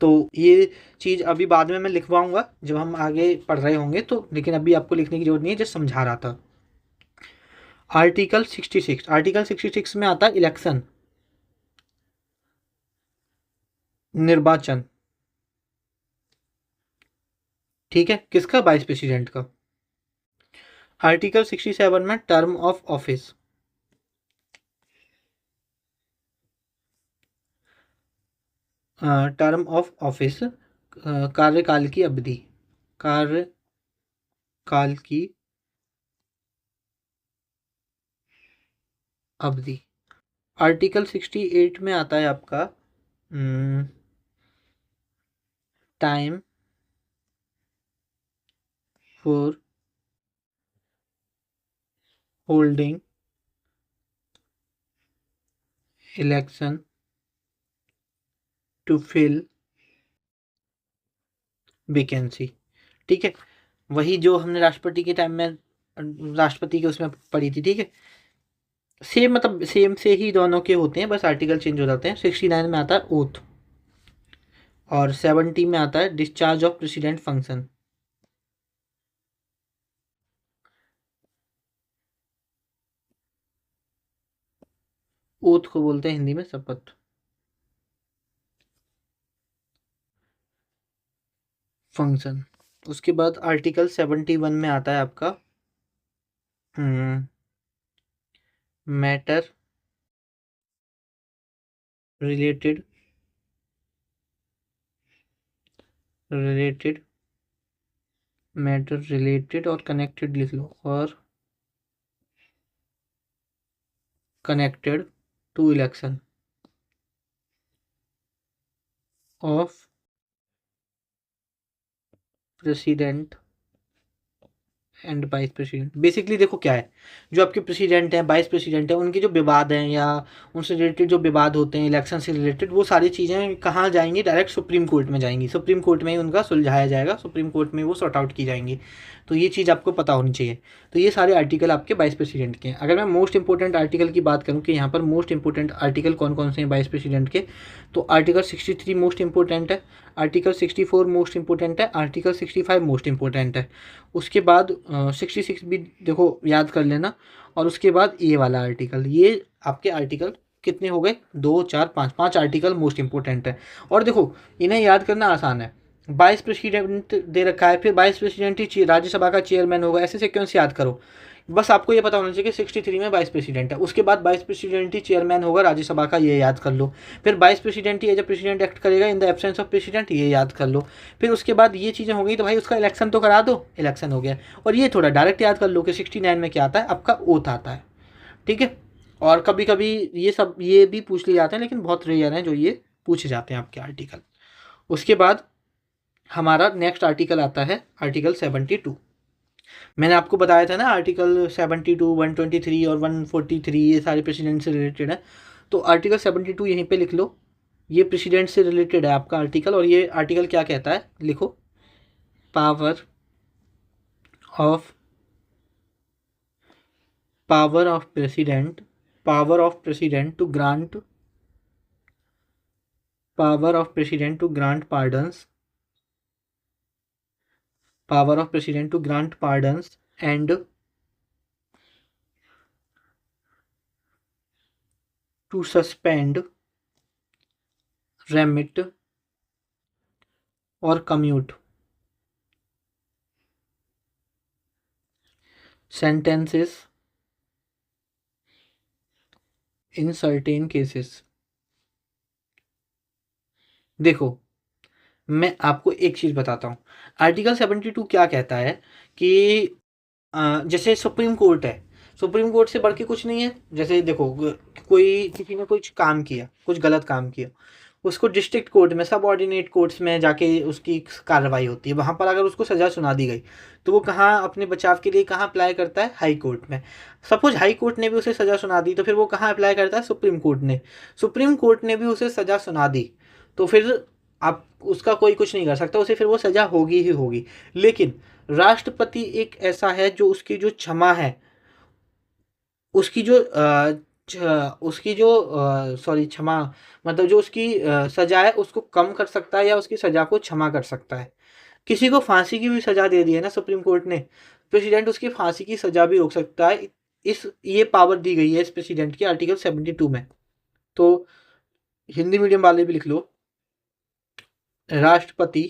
तो ये चीज़ अभी बाद में मैं लिखवाऊंगा जब हम आगे पढ़ रहे होंगे तो, लेकिन अभी आपको लिखने की जरूरत नहीं है, जस्ट समझा रहा था। आर्टिकल 66, आर्टिकल 66 में आता है इलेक्शन, निर्वाचन। ठीक है, किसका, वाइस प्रेसिडेंट का। आर्टिकल 67 में term of office, term of office, कार्यकाल की अवधि, कार्यकाल की अवधि। आर्टिकल 68 में आता है आपका time for holding election to fill vacancy. ठीक है, वही जो हमने राष्ट्रपति के टाइम में राष्ट्रपति के उसमें पढ़ी थी। ठीक है, सेम मतलब सेम से ही दोनों के होते हैं, बस आर्टिकल चेंज हो जाते हैं। 69 में आता है ओथ और 70 में आता है discharge of president function. Oath को बोलते हैं हिंदी में शपथ। फंक्शन। उसके बाद आर्टिकल 71 में आता है आपका मैटर रिलेटेड मैटर रिलेटेड और कनेक्टेड लिख लो, और connected to election of president and vice president. Basically देखो क्या है, जो आपके प्रेसिडेंट हैं, वाइस प्रेसिडेंट हैं, उनके जो विवाद हैं या उनसे रिलेटेड जो विवाद होते हैं इलेक्शन से रिलेटेड, वो सारी चीज़ें कहाँ जाएंगी? डायरेक्ट सुप्रीम कोर्ट में जाएंगी। सुप्रीम कोर्ट में ही उनका सुलझाया जाएगा, सुप्रीम कोर्ट में वो सॉर्ट आउट की जाएंगी। तो ये चीज़ आपको पता होनी चाहिए। तो ये सारे आर्टिकल आपके वाइस प्रेसिडेंट के हैं। अगर मैं मोस्ट इंपॉर्टेंट आर्टिकल की बात करूँ कि यहाँ पर मोस्ट इंपॉर्टेंट आर्टिकल कौन कौन से हैं वाइस प्रेसिडेंट के, तो आर्टिकल 63 मोस्ट इंपॉर्टेंट है, आर्टिकल 64 मोस्ट इंपॉर्टेंट है, आर्टिकल 65 मोस्ट इंपॉर्टेंट है। उसके बाद 66 भी देखो याद कर लेना, और उसके बाद ये वाला आर्टिकल, ये आपके आर्टिकल कितने हो गए? 2 4 5 5 आर्टिकल मोस्ट इंपॉर्टेंट है। और देखो इन्हें याद करना आसान है। वाइस प्रेसिडेंट दे रखा है, फिर वाइस प्रेसिडेंट ही राज्यसभा का चेयरमैन होगा, ऐसे सीक्वेंस याद करो। बस आपको ये पता होना चाहिए कि 63 में वाइस प्रेसिडेंट है, उसके बाद वाइस प्रेसिडेंट ही चेयरमैन होगा राज्यसभा का, ये याद कर लो। फिर वाइस प्रेसिडेंट ही एज ए प्रेसिडेंट एक्ट करेगा in the absence of president, ये याद कर लो। फिर उसके बाद ये चीज़ें हो गई, तो भाई उसका इलेक्शन तो करा दो, इलेक्शन हो गया। और ये थोड़ा डायरेक्ट याद कर लो कि 69 में क्या आता है? आपका ओथ आता है। ठीक है, और कभी कभी ये सब ये भी पूछ लिए जाते हैं, लेकिन बहुत रेयर हैं जो ये पूछे जाते हैं आपके आर्टिकल। उसके बाद हमारा नेक्स्ट आर्टिकल आता है आर्टिकल 72। मैंने आपको बताया था ना आर्टिकल 72, 123 और 143 ये सारे प्रेसिडेंट से रिलेटेड है। तो आर्टिकल 72 यहीं पे लिख लो, ये प्रेसिडेंट से रिलेटेड है आपका आर्टिकल। और ये आर्टिकल क्या कहता है? लिखो, power of president to grant pardons and to suspend, remit और commute sentences in certain cases। देखो मैं आपको एक चीज़ बताता हूँ, आर्टिकल 72 क्या कहता है कि जैसे सुप्रीम कोर्ट है, सुप्रीम कोर्ट से बढ़ के कुछ नहीं है। जैसे देखो कोई किसी ने कुछ काम किया, कुछ गलत काम किया, उसको डिस्ट्रिक्ट कोर्ट में, सबऑर्डिनेट कोर्ट्स में जाके उसकी कार्रवाई होती है। वहाँ पर अगर उसको सज़ा सुना दी गई, तो वो कहाँ अपने बचाव के लिए कहाँ अप्लाई करता है? हाई कोर्ट में। सपोज हाई कोर्ट ने भी उसे सज़ा सुना दी, तो फिर वो कहाँ अप्लाई करता है? सुप्रीम कोर्ट ने। सुप्रीम कोर्ट ने भी उसे सज़ा सुना दी, तो फिर आप उसका कोई कुछ नहीं कर सकता, उसे फिर वो सज़ा होगी ही होगी। लेकिन राष्ट्रपति एक ऐसा है जो उसकी जो क्षमा है, उसकी जो उसकी जो सॉरी क्षमा मतलब जो उसकी सजा है उसको कम कर सकता है, या उसकी सजा को क्षमा कर सकता है। किसी को फांसी की भी सजा दे दी है ना सुप्रीम कोर्ट ने, प्रेसिडेंट उसकी फांसी की सजा भी रोक सकता है। इस ये पावर दी गई है इस प्रेसिडेंट की आर्टिकल 72 में। तो हिंदी मीडियम वाले भी लिख लो, राष्ट्रपति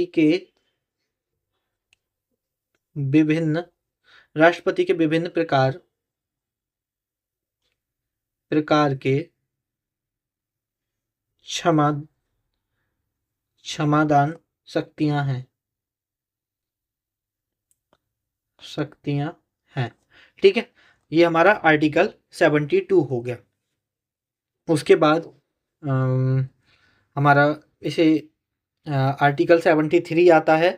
के विभिन्न प्रकार के क्षमादान शक्तियां हैं। ठीक है, ये हमारा आर्टिकल 72 हो गया। उसके बाद हमारा इसे आर्टिकल 73 आता है,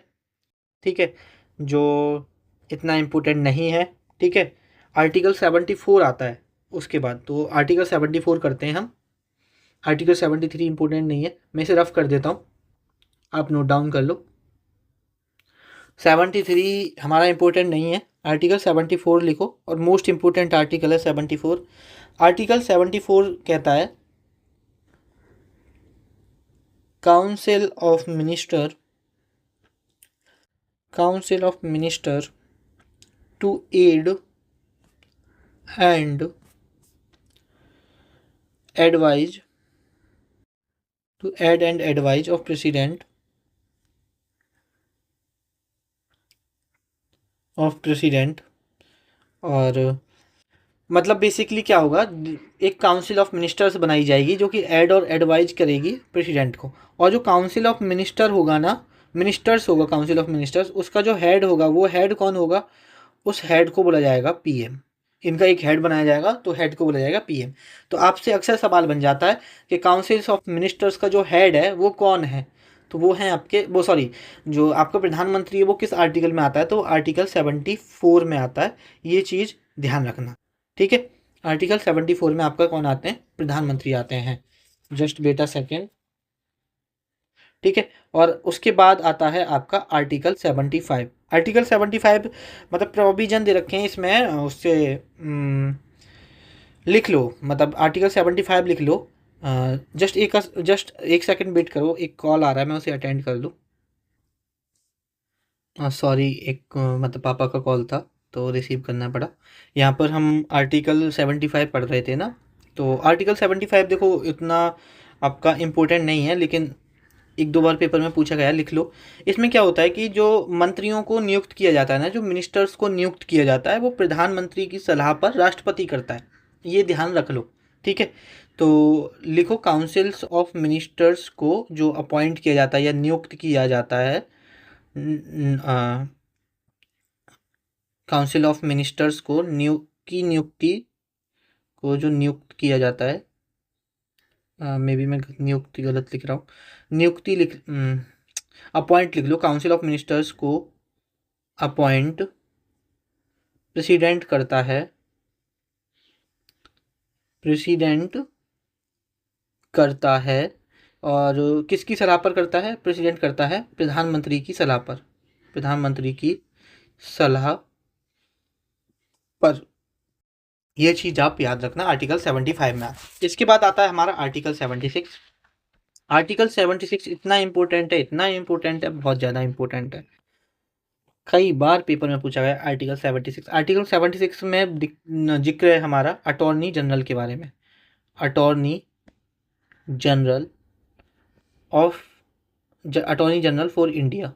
ठीक है, जो इतना इम्पोर्टेंट नहीं है, ठीक है। आर्टिकल 74 आता है उसके बाद, तो आर्टिकल 74 करते हैं हम। आर्टिकल 73 इम्पोर्टेंट नहीं है, मैं इसे रफ कर देता हूँ, आप नोट डाउन कर लो। 73 हमारा इम्पोर्टेंट नहीं है, आर्टिकल 74 लिखो, और मोस्ट इम्पोर्टेंट आर्टिकल है 74। आर्टिकल 74 कहता है council of minister to aid and advise of president और मतलब बेसिकली क्या होगा, एक काउंसिल ऑफ मिनिस्टर्स बनाई जाएगी जो कि ऐड और एडवाइज करेगी प्रेसिडेंट को, और जो काउंसिल ऑफ मिनिस्टर होगा ना, मिनिस्टर्स होगा काउंसिल ऑफ मिनिस्टर्स, उसका जो हेड होगा, वो हेड कौन होगा, उस हेड को बोला जाएगा पीएम। इनका एक हेड बनाया जाएगा, तो हेड को बोला जाएगा पीएम। तो आपसे अक्सर सवाल बन जाता है कि काउंसिल्स ऑफ मिनिस्टर्स का जो हेड है वो कौन है, तो वो है आपके वो सॉरी जो आपका प्रधानमंत्री है वो किस आर्टिकल में आता है, तो आर्टिकल 74 में आता है। ये चीज़ ध्यान रखना, ठीक है। आर्टिकल 74 में आपका कौन आते हैं, प्रधानमंत्री आते हैं। जस्ट वेट अ सेकेंड, ठीक है। और उसके बाद आता है आपका आर्टिकल 75। आर्टिकल 75 मतलब प्रोविजन दे रखे हैं इसमें, उससे लिख लो, मतलब आर्टिकल 75 लिख लो। जस्ट एक सेकंड वेट करो, एक कॉल आ रहा है, मैं उसे अटेंड कर लूँ। सॉरी, एक मतलब पापा का कॉल था तो रिसीव करना पड़ा। यहाँ पर हम आर्टिकल 75 पढ़ रहे थे ना, तो आर्टिकल 75 देखो इतना आपका इम्पोर्टेंट नहीं है, लेकिन एक दो बार पेपर में पूछा गया, लिख लो। इसमें क्या होता है कि जो मंत्रियों को नियुक्त किया जाता है ना, जो मिनिस्टर्स को नियुक्त किया जाता है, वो प्रधानमंत्री की सलाह पर राष्ट्रपति करता है, ये ध्यान रख लो, ठीक है। तो लिखो काउंसिल्स ऑफ मिनिस्टर्स को जो अपॉइंट किया जाता है या नियुक्त किया जाता है, काउंसिल ऑफ मिनिस्टर्स को नियुक्ति को जो नियुक्त किया जाता है, मे बी मैं नियुक्ति गलत लिख रहा हूँ, नियुक्ति अपॉइंट लिख लो। काउंसिल ऑफ मिनिस्टर्स को अपॉइंट प्रेसिडेंट करता है, और किसकी सलाह पर करता है, प्रेसिडेंट करता है प्रधानमंत्री की सलाह पर, प्रधानमंत्री की सलाह पर। यह चीज़ आप याद रखना आर्टिकल 75 में। इसके बाद आता है हमारा आर्टिकल 76। आर्टिकल 76 इतना इम्पोर्टेंट है, बहुत ज़्यादा इम्पोर्टेंट है, कई बार पेपर में पूछा गया आर्टिकल 76। आर्टिकल 76 में जिक्र है हमारा अटॉर्नी जनरल के बारे में, attorney general for India.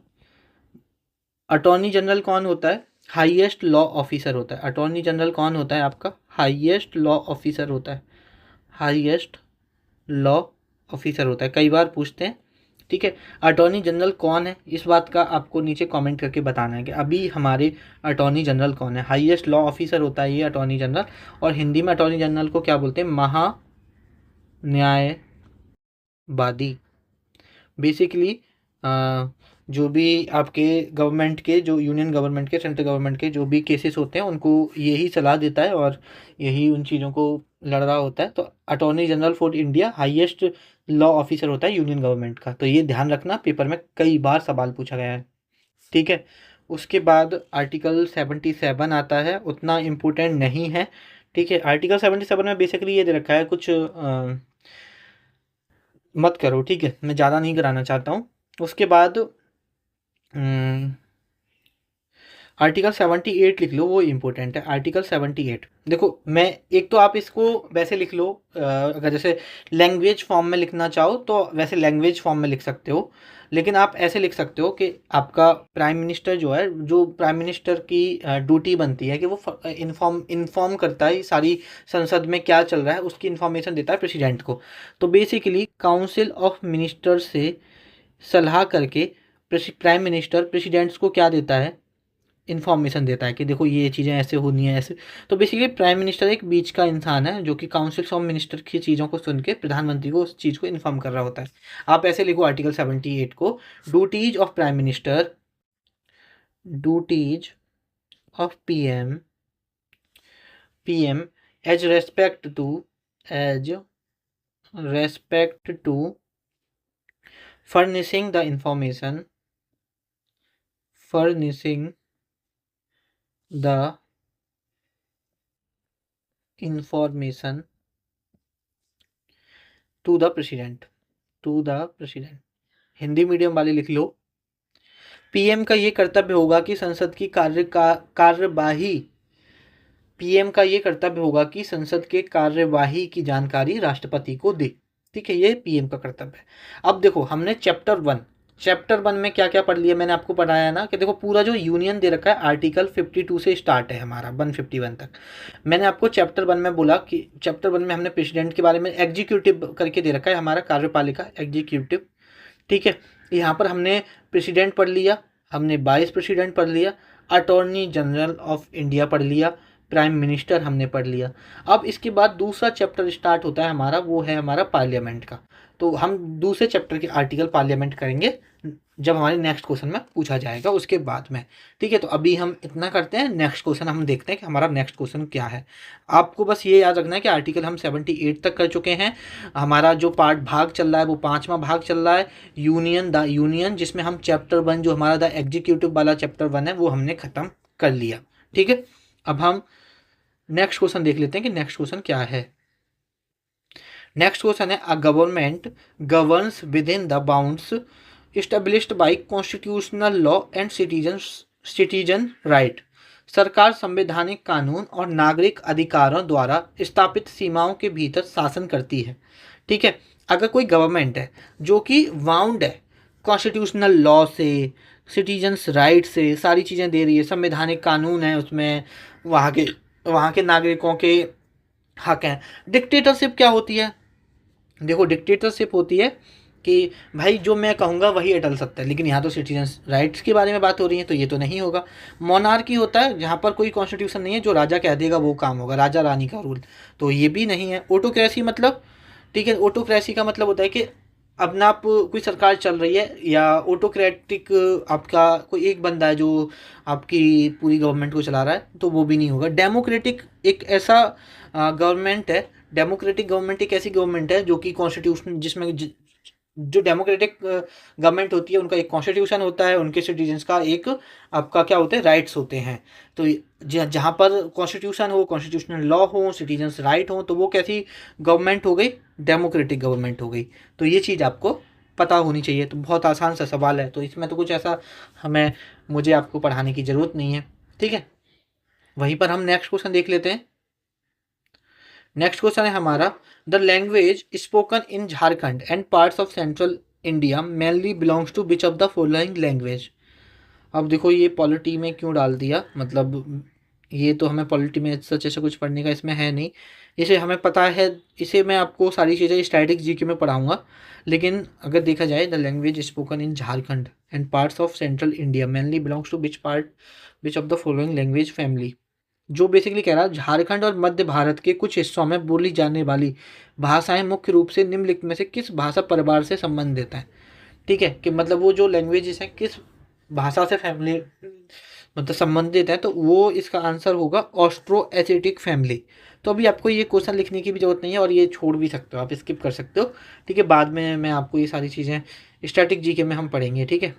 Attorney general कौन होता है, हाईएस्ट लॉ ऑफिसर होता है। अटॉर्नी जनरल कौन होता है, आपका हाईएस्ट लॉ ऑफिसर होता है, हाईएस्ट लॉ ऑफिसर होता है, कई बार पूछते हैं, ठीक है। अटॉर्नी जनरल कौन है, इस बात का आपको नीचे कमेंट करके बताना है कि अभी हमारे अटॉर्नी जनरल कौन है। हाईएस्ट लॉ ऑफिसर होता है ये अटॉर्नी जनरल, और हिंदी में अटॉर्नी जनरल को क्या बोलते हैं, महान्यायवादी। बेसिकली जो भी आपके गवर्नमेंट के, जो यूनियन गवर्नमेंट के, सेंट्रल गवर्नमेंट के जो भी केसेस होते हैं, उनको यही सलाह देता है और यही उन चीज़ों को लड़ रहा होता है। तो attorney general for India highest law officer होता है यूनियन गवर्नमेंट का, तो ये ध्यान रखना, पेपर में कई बार सवाल पूछा गया है, ठीक है। उसके बाद आर्टिकल 77 आता है, उतना इम्पोर्टेंट नहीं है, ठीक है। आर्टिकल 77 में बेसिकली ये दे रखा है, कुछ मत करो, ठीक है, मैं ज़्यादा नहीं कराना चाहता हूँ। उसके बाद आर्टिकल 78 लिख लो, वो इम्पोर्टेंट है। आर्टिकल 78 देखो, मैं एक तो आप इसको वैसे लिख लो, अगर जैसे लैंग्वेज फॉर्म में लिखना चाहो तो वैसे लैंग्वेज फॉर्म में लिख सकते हो, लेकिन आप ऐसे लिख सकते हो कि आपका प्राइम मिनिस्टर जो है, जो प्राइम मिनिस्टर की ड्यूटी बनती है कि वो इन्फॉर्म करता है सारी संसद में क्या चल रहा है, उसकी इन्फॉर्मेशन देता है प्रेसिडेंट को। तो बेसिकली काउंसिल ऑफ मिनिस्टर से सलाह करके प्राइम मिनिस्टर प्रेसिडेंट्स को क्या देता है, इन्फॉर्मेशन देता है कि देखो ये चीज़ें ऐसे होनी है ऐसे। तो बेसिकली प्राइम मिनिस्टर एक बीच का इंसान है जो कि काउंसिल ऑफ मिनिस्टर की चीज़ों को सुन के प्रधानमंत्री को उस चीज़ को इन्फॉर्म कर रहा होता है। आप ऐसे लिखो आर्टिकल 78 को, duties of prime minister, duties of PM as respect to furnishing the information, furnishing the information to the president, Hindi medium वाले लिख लो। पीएम का ये कर्तव्य होगा कि संसद की कार्यवाही, पीएम का ये कर्तव्य होगा कि संसद के कार्यवाही की जानकारी राष्ट्रपति को दे। ठीक है, ये पीएम का कर्तव्य है। अब देखो हमने चैप्टर वन में क्या क्या पढ़ लिया, मैंने आपको पढ़ाया ना कि देखो पूरा जो यूनियन दे रखा है आर्टिकल 52 से स्टार्ट है हमारा 151 तक। मैंने आपको चैप्टर वन में बोला कि चैप्टर वन में हमने प्रेसिडेंट के बारे में एग्जीक्यूटिव करके दे रखा है, हमारा कार्यपालिका एग्जीक्यूटिव। ठीक है, यहाँ पर हमने प्रेसिडेंट पढ़ लिया, हमने वाइस प्रेसिडेंट पढ़ लिया, अटॉर्नी जनरल ऑफ इंडिया पढ़ लिया, प्राइम मिनिस्टर हमने पढ़ लिया। अब इसके बाद दूसरा चैप्टर स्टार्ट होता है हमारा, वो है हमारा पार्लियामेंट का। तो हम दूसरे चैप्टर के आर्टिकल पार्लियामेंट करेंगे जब हमारे नेक्स्ट क्वेश्चन में पूछा जाएगा उसके बाद में। ठीक है, तो अभी हम इतना करते हैं, नेक्स्ट क्वेश्चन हम देखते हैं कि हमारा नेक्स्ट क्वेश्चन क्या है। आपको बस ये याद रखना है कि आर्टिकल हम 78 तक कर चुके हैं। हमारा जो भाग चल रहा है वो 5वां भाग चल रहा है, यूनियन, जिसमें हम चैप्टर वन जो हमारा द एग्जीक्यूटिव वाला चैप्टर वन है वो हमने ख़त्म कर लिया। ठीक है, अब हम नेक्स्ट क्वेश्चन देख लेते हैं कि नेक्स्ट क्वेश्चन क्या है। नेक्स्ट क्वेश्चन है, a government governs with in the bounds established by constitutional law and citizen right. सरकार संवैधानिक कानून और नागरिक अधिकारों द्वारा स्थापित सीमाओं के भीतर शासन करती है। ठीक है, अगर कोई गवर्नमेंट है जो कि बाउंड है कॉन्स्टिट्यूशनल लॉ से, सिटीजन्स राइट से, सारी चीज़ें दे रही है, संवैधानिक कानून है उसमें, वहाँ के नागरिकों के हक हैं। डिक्टेटरशिप क्या होती है? देखो डिक्टेटरशिप होती है कि भाई जो मैं कहूँगा वही अटल सत्ता है, लेकिन यहाँ तो सिटीजन्स राइट्स के बारे में बात हो रही है तो ये तो नहीं होगा। मोनार्की होता है जहाँ पर कोई कॉन्स्टिट्यूशन नहीं है, जो राजा कह देगा वो काम होगा, राजा रानी का रूल, तो ये भी नहीं है। ऑटोक्रेसी मतलब, ठीक है, ऑटोक्रेसी का मतलब होता है कि अपना आप कोई सरकार चल रही है, या ऑटोक्रेटिक आपका कोई एक बंदा है जो आपकी पूरी गवर्नमेंट को चला रहा है, तो वो भी नहीं होगा। डेमोक्रेटिक एक ऐसा गवर्नमेंट है, डेमोक्रेटिक गवर्नमेंट एक ऐसी गवर्नमेंट है जो कि कॉन्स्टिट्यूशन, जिसमें जो डेमोक्रेटिक गवर्नमेंट होती है उनका एक कॉन्स्टिट्यूशन होता है, उनके सिटीजन्स का एक आपका क्या होते हैं, राइट्स होते हैं। तो जहाँ पर कॉन्स्टिट्यूशन हो, कॉन्स्टिट्यूशनल लॉ हो, सिटीजन्स राइट हो, तो वो कैसी गवर्नमेंट हो गई, डेमोक्रेटिक गवर्नमेंट हो गई। तो ये चीज़ आपको पता होनी चाहिए। तो बहुत आसान सा सवाल है, तो इसमें तो कुछ ऐसा मुझे आपको पढ़ाने की ज़रूरत नहीं है। ठीक है, वहीं पर हम नेक्स्ट क्वेश्चन देख लेते हैं। नेक्स्ट क्वेश्चन है हमारा, the language spoken in Jharkhand and parts of central India mainly belongs to which of the following language. अब देखो ये पॉलिटी में क्यों डाल दिया, मतलब ये तो हमें पॉलिटी में सच ऐसा कुछ पढ़ने का इसमें है नहीं, इसे हमें पता है, इसे मैं आपको सारी चीज़ें स्टैटिक जीके में पढ़ाऊँगा। लेकिन अगर देखा जाए, the language spoken in Jharkhand and parts of central India mainly belongs to which of the following language family, जो बेसिकली कह रहा है झारखंड और मध्य भारत के कुछ हिस्सों में बोली जाने वाली भाषाएं मुख्य रूप से निम्नलिखित में से किस भाषा परिवार से संबंधित हैं। ठीक है, कि मतलब वो जो लैंग्वेजेस हैं किस भाषा से फैमिली मतलब संबंधित है, तो वो इसका आंसर होगा ऑस्ट्रो एसिटिक फैमिली। तो अभी आपको ये क्वेश्चन लिखने की भी जरूरत नहीं है, और ये छोड़ भी सकते हो, आप स्किप कर सकते हो। ठीक है, बाद में मैं आपको ये सारी चीज़ें स्टैटिक जीके में हम पढ़ेंगे। ठीक है,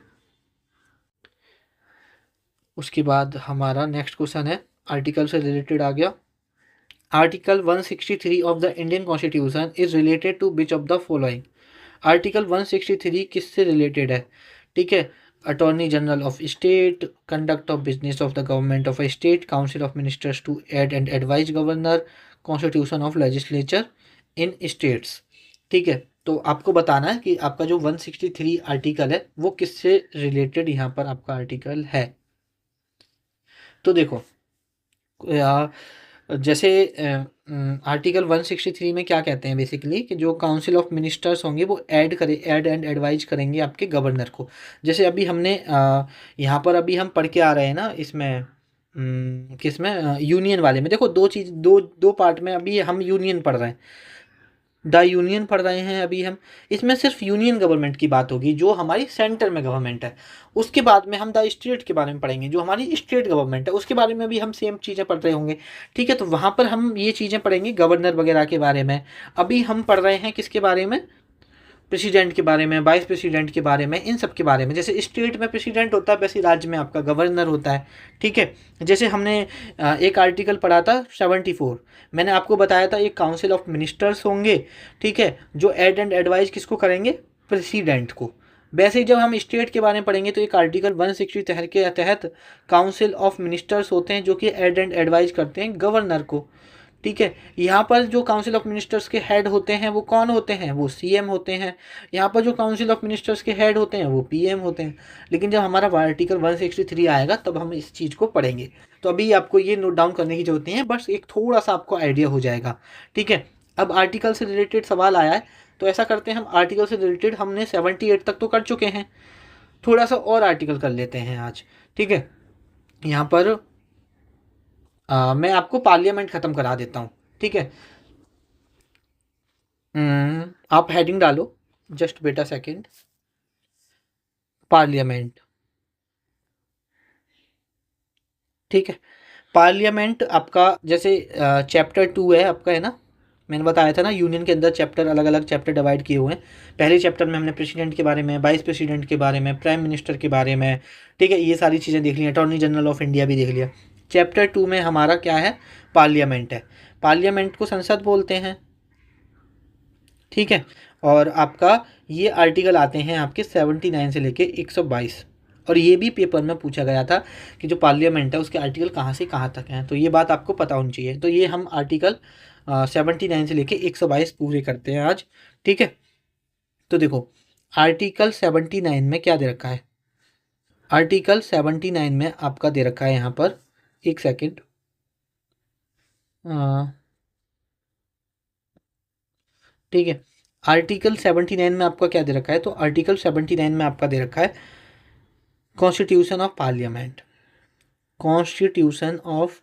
उसके बाद हमारा नेक्स्ट क्वेश्चन है, आर्टिकल से रिलेटेड आ गया। Article 163 of the Indian constitution is related to which of the following. Article 163 किससे रिलेटेड है? ठीक है, attorney general of state, conduct of business of the government of a state, council of ministers to aid and advise governor, constitution of legislature in states. ठीक है, तो आपको बताना है कि आपका जो 163 आर्टिकल है वो किससे रिलेटेड यहाँ पर आपका आर्टिकल है। तो देखो जैसे आर्टिकल 163 में क्या कहते हैं बेसिकली कि जो काउंसिल ऑफ मिनिस्टर्स होंगे वो ऐड एंड एडवाइज करेंगे आपके गवर्नर को। जैसे अभी हमने यहाँ पर अभी हम पढ़ के आ रहे हैं ना इसमें, किस में, यूनियन वाले में। देखो दो चीज़, दो पार्ट में अभी हम यूनियन पढ़ रहे हैं, द यूनियन पढ़ रहे हैं अभी हम। इसमें सिर्फ यूनियन गवर्नमेंट की बात होगी जो हमारी सेंटर में गवर्नमेंट है। उसके बाद में हम द स्टेट के बारे में पढ़ेंगे जो हमारी स्टेट गवर्नमेंट है, उसके बारे में भी हम सेम चीज़ें पढ़ रहे होंगे। ठीक है, तो वहाँ पर हम ये चीज़ें पढ़ेंगे गवर्नर वगैरह के बारे में। अभी हम पढ़ रहे हैं किसके बारे में, प्रेसिडेंट के बारे में, वाइस प्रेसिडेंट के बारे में, इन सब के बारे में। जैसे स्टेट में प्रेसिडेंट होता है वैसे राज्य में आपका गवर्नर होता है। ठीक है, जैसे हमने एक आर्टिकल पढ़ा था 74, मैंने आपको बताया था एक काउंसिल ऑफ मिनिस्टर्स होंगे। ठीक है, जो एड एंड एडवाइज किसको करेंगे, प्रेसिडेंट को। वैसे ही जब हम स्टेट के बारे में पढ़ेंगे तो एक आर्टिकल 160 के तहत काउंसिल ऑफ मिनिस्टर्स होते हैं जो कि एड एंड एडवाइज करते हैं गवर्नर को। ठीक है, यहाँ पर जो काउंसिल ऑफ मिनिस्टर्स के हेड होते हैं वो कौन होते हैं, वो सीएम होते हैं। यहाँ पर जो काउंसिल ऑफ मिनिस्टर्स के हेड होते हैं वो पीएम होते हैं। लेकिन जब हमारा आर्टिकल 163 आएगा तब हम इस चीज़ को पढ़ेंगे। तो अभी आपको ये नोट डाउन करने की जरूरत नहीं है, बस एक थोड़ा सा आपको आइडिया हो जाएगा। ठीक है, अब आर्टिकल से रिलेटेड सवाल आया है तो ऐसा करते हैं, हम आर्टिकल से रिलेटेड हमने 78 तक तो कर चुके हैं, थोड़ा सा और आर्टिकल कर लेते हैं आज। ठीक है, यहाँ पर मैं आपको पार्लियामेंट ख़त्म करा देता हूँ। ठीक है, आप हेडिंग डालो, जस्ट बेटा सेकंड, पार्लियामेंट। ठीक है, पार्लियामेंट आपका जैसे चैप्टर 2 है आपका, है ना। मैंने बताया था ना यूनियन के अंदर चैप्टर, अलग अलग चैप्टर डिवाइड किए हुए हैं। पहले चैप्टर में हमने प्रेसिडेंट के बारे में, वाइस प्रेसिडेंट के बारे में, प्राइम मिनिस्टर के बारे में, ठीक है, ये सारी चीज़ें देख ली। अटॉर्नी जनरल ऑफ इंडिया भी देख लिया। चैप्टर 2 में हमारा क्या है, पार्लियामेंट है। पार्लियामेंट को संसद बोलते हैं। ठीक है, और आपका ये आर्टिकल आते हैं आपके 79 से लेके 122। और ये भी पेपर में पूछा गया था कि जो पार्लियामेंट है उसके आर्टिकल कहाँ से कहाँ तक हैं, तो ये बात आपको पता होनी चाहिए। तो ये हम आर्टिकल 79 से लेके 122 पूरे करते हैं आज। ठीक है, तो देखो आर्टिकल 79 में क्या दे रखा है, आर्टिकल 79 में आपका दे रखा है यहाँ पर, एक सेकेंड, ठीक है, आर्टिकल 79 में आपका क्या दे रखा है, तो आर्टिकल 79 में आपका दे रखा है constitution of parliament. Constitution of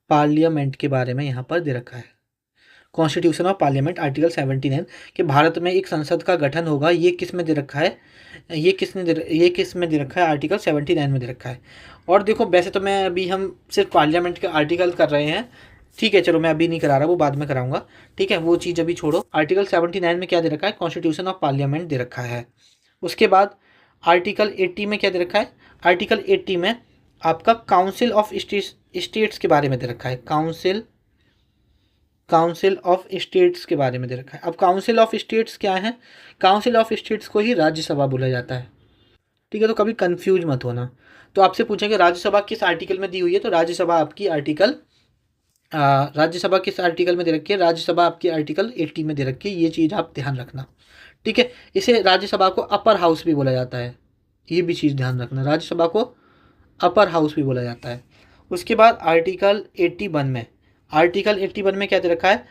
parliament के बारे में यहाँ पर दे रखा है। कॉन्स्टिट्यूशन ऑफ पार्लियामेंट आर्टिकल 79 कि भारत में एक संसद का गठन होगा, ये किस में दे रखा है, ये किस में दे रखा है, आर्टिकल 79 में दे रखा है। और देखो वैसे तो मैं अभी हम सिर्फ पार्लियामेंट के आर्टिकल कर रहे हैं। ठीक है, चलो मैं अभी नहीं करा रहा, वो बाद में कराऊंगा। ठीक है, वो चीज़ अभी छोड़ो। आर्टिकल 79 में क्या दे रखा है, कॉन्स्टिट्यूशन ऑफ पार्लियामेंट दे रखा है। उसके बाद आर्टिकल 80 में क्या दे रखा है, आर्टिकल 80 में आपका काउंसिल ऑफ स्टेट्स के बारे में दे रखा है। काउंसिल ऑफ स्टेट्स के बारे में दे रखा है। अब काउंसिल ऑफ स्टेट्स क्या है, काउंसिल ऑफ स्टेट्स को ही राज्यसभा बोला जाता है। ठीक है, तो कभी कंफ्यूज मत होना। तो आपसे पूछेंगे राज्यसभा किस आर्टिकल में दी हुई है, तो राज्यसभा आपकी आर्टिकल राज्यसभा किस आर्टिकल में दे रखी है, राज्यसभा आपकी आर्टिकल 80 में दे रखी है। ये चीज़ आप ध्यान रखना। ठीक है, इसे राज्यसभा को अपर हाउस भी बोला जाता है, ये भी चीज़ ध्यान रखना, राज्यसभा को अपर हाउस भी बोला जाता है। उसके बाद आर्टिकल 81 में, आर्टिकल 81 में क्या दे रखा है,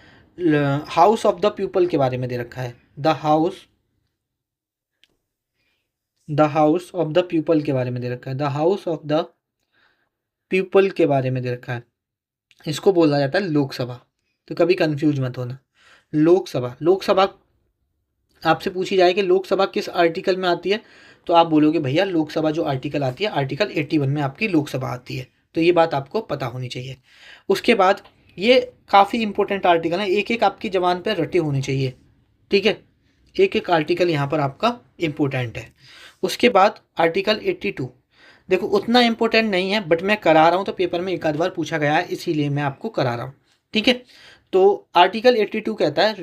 हाउस ऑफ द पीपल के बारे में दे रखा है। The house of the people के बारे में दे रखा है। The house of the people के बारे में दे रखा है। इसको बोला जाता है लोकसभा। तो कभी कंफ्यूज मत होना। लोकसभा, लोकसभा आपसे पूछी जाए कि लोकसभा किस आर्टिकल में आती है, तो आप बोलोगे भैया लोकसभा जो आर्टिकल आती है आर्टिकल 81 में आपकी लोकसभा आती है। तो ये बात आपको पता होनी चाहिए। उसके बाद ये काफ़ी इंपॉर्टेंट आर्टिकल है, एक एक आपकी जबान पर रटे होने चाहिए। ठीक है, एक एक आर्टिकल यहाँ पर आपका इम्पोर्टेंट है। उसके बाद आर्टिकल 82, देखो उतना इम्पोर्टेंट नहीं है बट मैं करा रहा हूँ, तो पेपर में एक आध बार पूछा गया है इसीलिए मैं आपको करा रहा हूँ। ठीक है, तो आर्टिकल 82 कहता है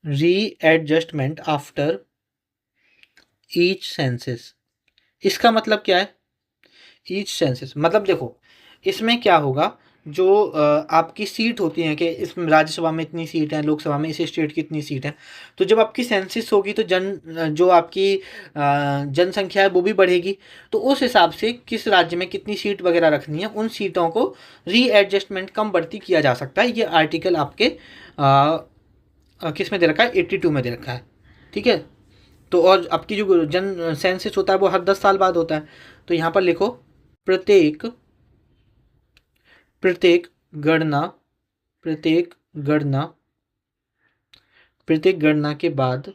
रीएडजस्टमेंट आफ्टर ईच सेंसस। इसका मतलब क्या है, ईच सेंसस मतलब देखो इसमें क्या होगा जो आपकी सीट होती हैं कि इसमें राज्यसभा में इतनी सीट है, लोकसभा में इस स्टेट की इतनी सीट है। तो जब आपकी सेंसिस होगी तो जो आपकी जनसंख्या है वो भी बढ़ेगी। तो उस हिसाब से किस राज्य में कितनी सीट वगैरह रखनी है, उन सीटों को रीएडजस्टमेंट कम बढ़ती किया जा सकता है। ये आर्टिकल आपके किस में दे रखा है, 82 में दे रखा है। ठीक है। तो और आपकी जो जन सेंसिस होता है वो हर 10 साल बाद होता है। तो यहाँ पर लिखो प्रत्येक प्रत्येक गणना प्रत्येक गणना प्रत्येक गणना के बाद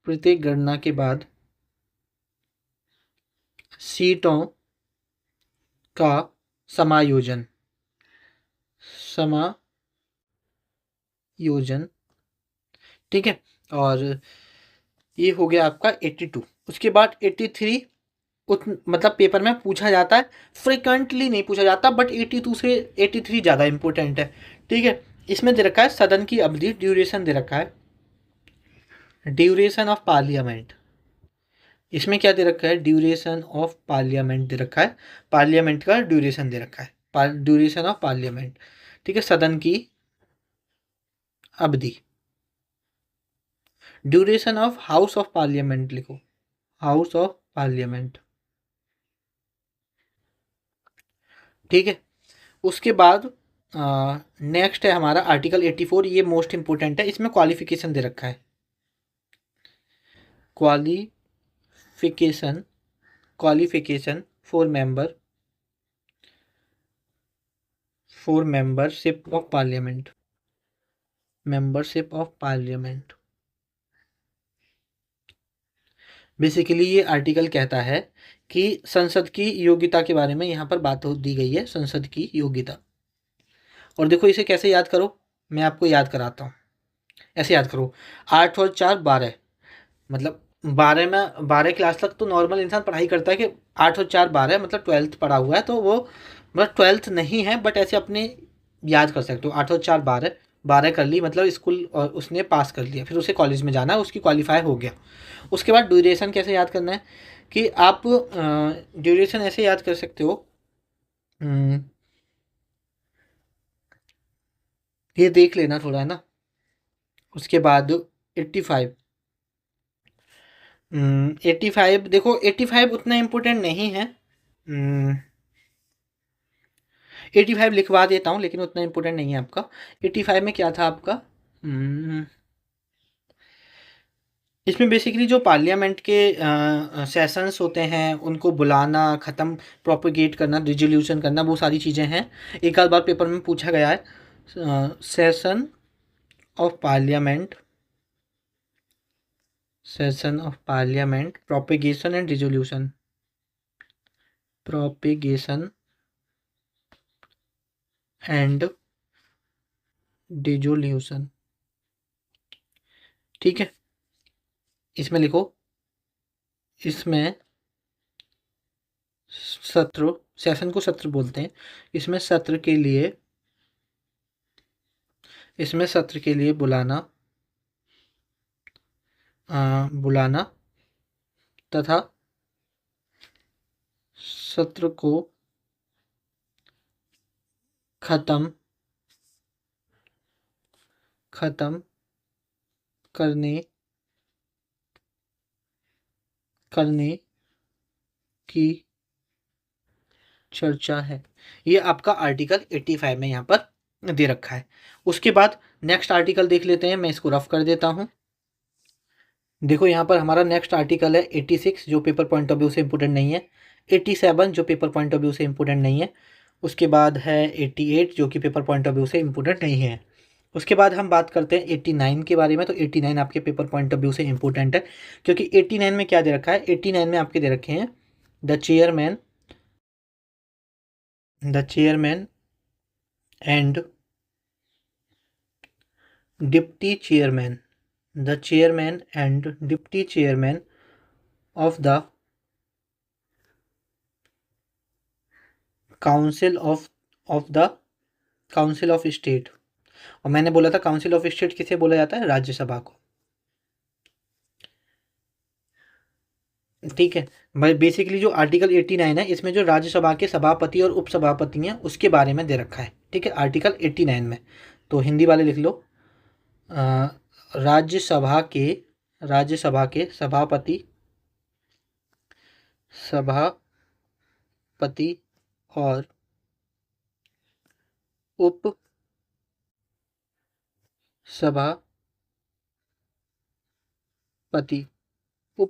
प्रत्येक गणना के बाद सीटों का समायोजन समायोजन। ठीक है। और ये हो गया आपका 82। उसके बाद 83 मतलब पेपर में पूछा जाता है, फ्रिक्वेंटली नहीं पूछा जाता, बट 82 से 83 ज़्यादा इंपॉर्टेंट है। ठीक है। इसमें दे रखा है सदन की अवधि, ड्यूरेशन दे रखा है, ड्यूरेशन ऑफ पार्लियामेंट। इसमें क्या दे रखा है, ड्यूरेशन ऑफ पार्लियामेंट दे रखा है, पार्लियामेंट का ड्यूरेशन दे रखा है, ड्यूरेशन ऑफ पार्लियामेंट। ठीक है। सदन की अवधि, duration of house of parliament लिखो, हाउस ऑफ पार्लियामेंट। ठीक है। उसके बाद नेक्स्ट है हमारा आर्टिकल 84। ये मोस्ट इंपोर्टेंट है। इसमें क्वालिफिकेशन दे रखा है, qualification qualification for membership of parliament, membership of parliament. Basically ये आर्टिकल कहता है कि संसद की योग्यता के बारे में यहाँ पर बात दी गई है, संसद की योग्यता। और देखो इसे कैसे याद करो, मैं आपको याद कराता हूँ। ऐसे याद करो, 8 और 4 12, मतलब 12 में 12 क्लास तक तो नॉर्मल इंसान पढ़ाई करता है कि 8 और 4 12, मतलब 12th पढ़ा हुआ है, तो वो मतलब 12th नहीं है, बट ऐसे अपने याद कर सकते हो। 8 और 4 12, 12 कर ली, मतलब स्कूल और उसने पास कर लिया, फिर उसे कॉलेज में जाना है, उसकी क्वालिफाई हो गया। उसके बाद ड्यूरेशन कैसे याद करना है कि आप ड्यूरेशन ऐसे याद कर सकते हो, ये देख लेना थोड़ा, है ना। उसके बाद 85, 85 देखो, 85 उतना इम्पोर्टेंट नहीं है। 85 लिखवा देता हूँ, लेकिन उतना इम्पोर्टेंट नहीं है आपका। 85 में क्या था आपका, इसमें बेसिकली जो पार्लियामेंट के सेशंस होते हैं उनको बुलाना, ख़त्म, प्रोपोगेट करना, रिजोल्यूशन करना, वो सारी चीज़ें हैं। एक आध बार पेपर में पूछा गया है, session of parliament, session of parliament, propagation and resolution, propagation and dissolution. ठीक है। इसमें लिखो, इसमें सत्र, सेशन को सत्र बोलते हैं, इसमें सत्र के लिए, इसमें सत्र के लिए बुलाना, बुलाना तथा सत्र को खत्म करने की चर्चा है। ये आपका आर्टिकल 85 में यहाँ पर दे रखा है। उसके बाद नेक्स्ट आर्टिकल देख लेते हैं, मैं इसको रफ कर देता हूँ। देखो यहाँ पर हमारा नेक्स्ट आर्टिकल है 86, जो पेपर पॉइंट ऑफ व्यू से इम्पोर्टेंट नहीं है। 87 जो पेपर पॉइंट ऑफ व्यू से इम्पोर्टेंट नहीं है। उसके बाद है 88 जो कि पेपर पॉइंट ऑफ व्यू से इम्पोर्टेंट नहीं है। उसके बाद हम बात करते हैं 89 के बारे में। तो 89 आपके पेपर पॉइंट ऑफ व्यू से इम्पोर्टेंट है, क्योंकि 89 में क्या दे रखा है, 89 में आपके दे रखे हैं the chairman and deputy chairman, the chairman and deputy chairman of the council of state. और मैंने बोला था काउंसिल ऑफ स्टेट किसे बोला जाता है, राज्यसभा को। ठीक है। बेसिकली जो आर्टिकल 89 है, इसमें जो राज्यसभा के सभापति और उपसभापति हैं उसके बारे में दे रखा है। ठीक है, आर्टिकल 89 में। तो हिंदी वाले लिख लो, राज्यसभा के सभापति और उप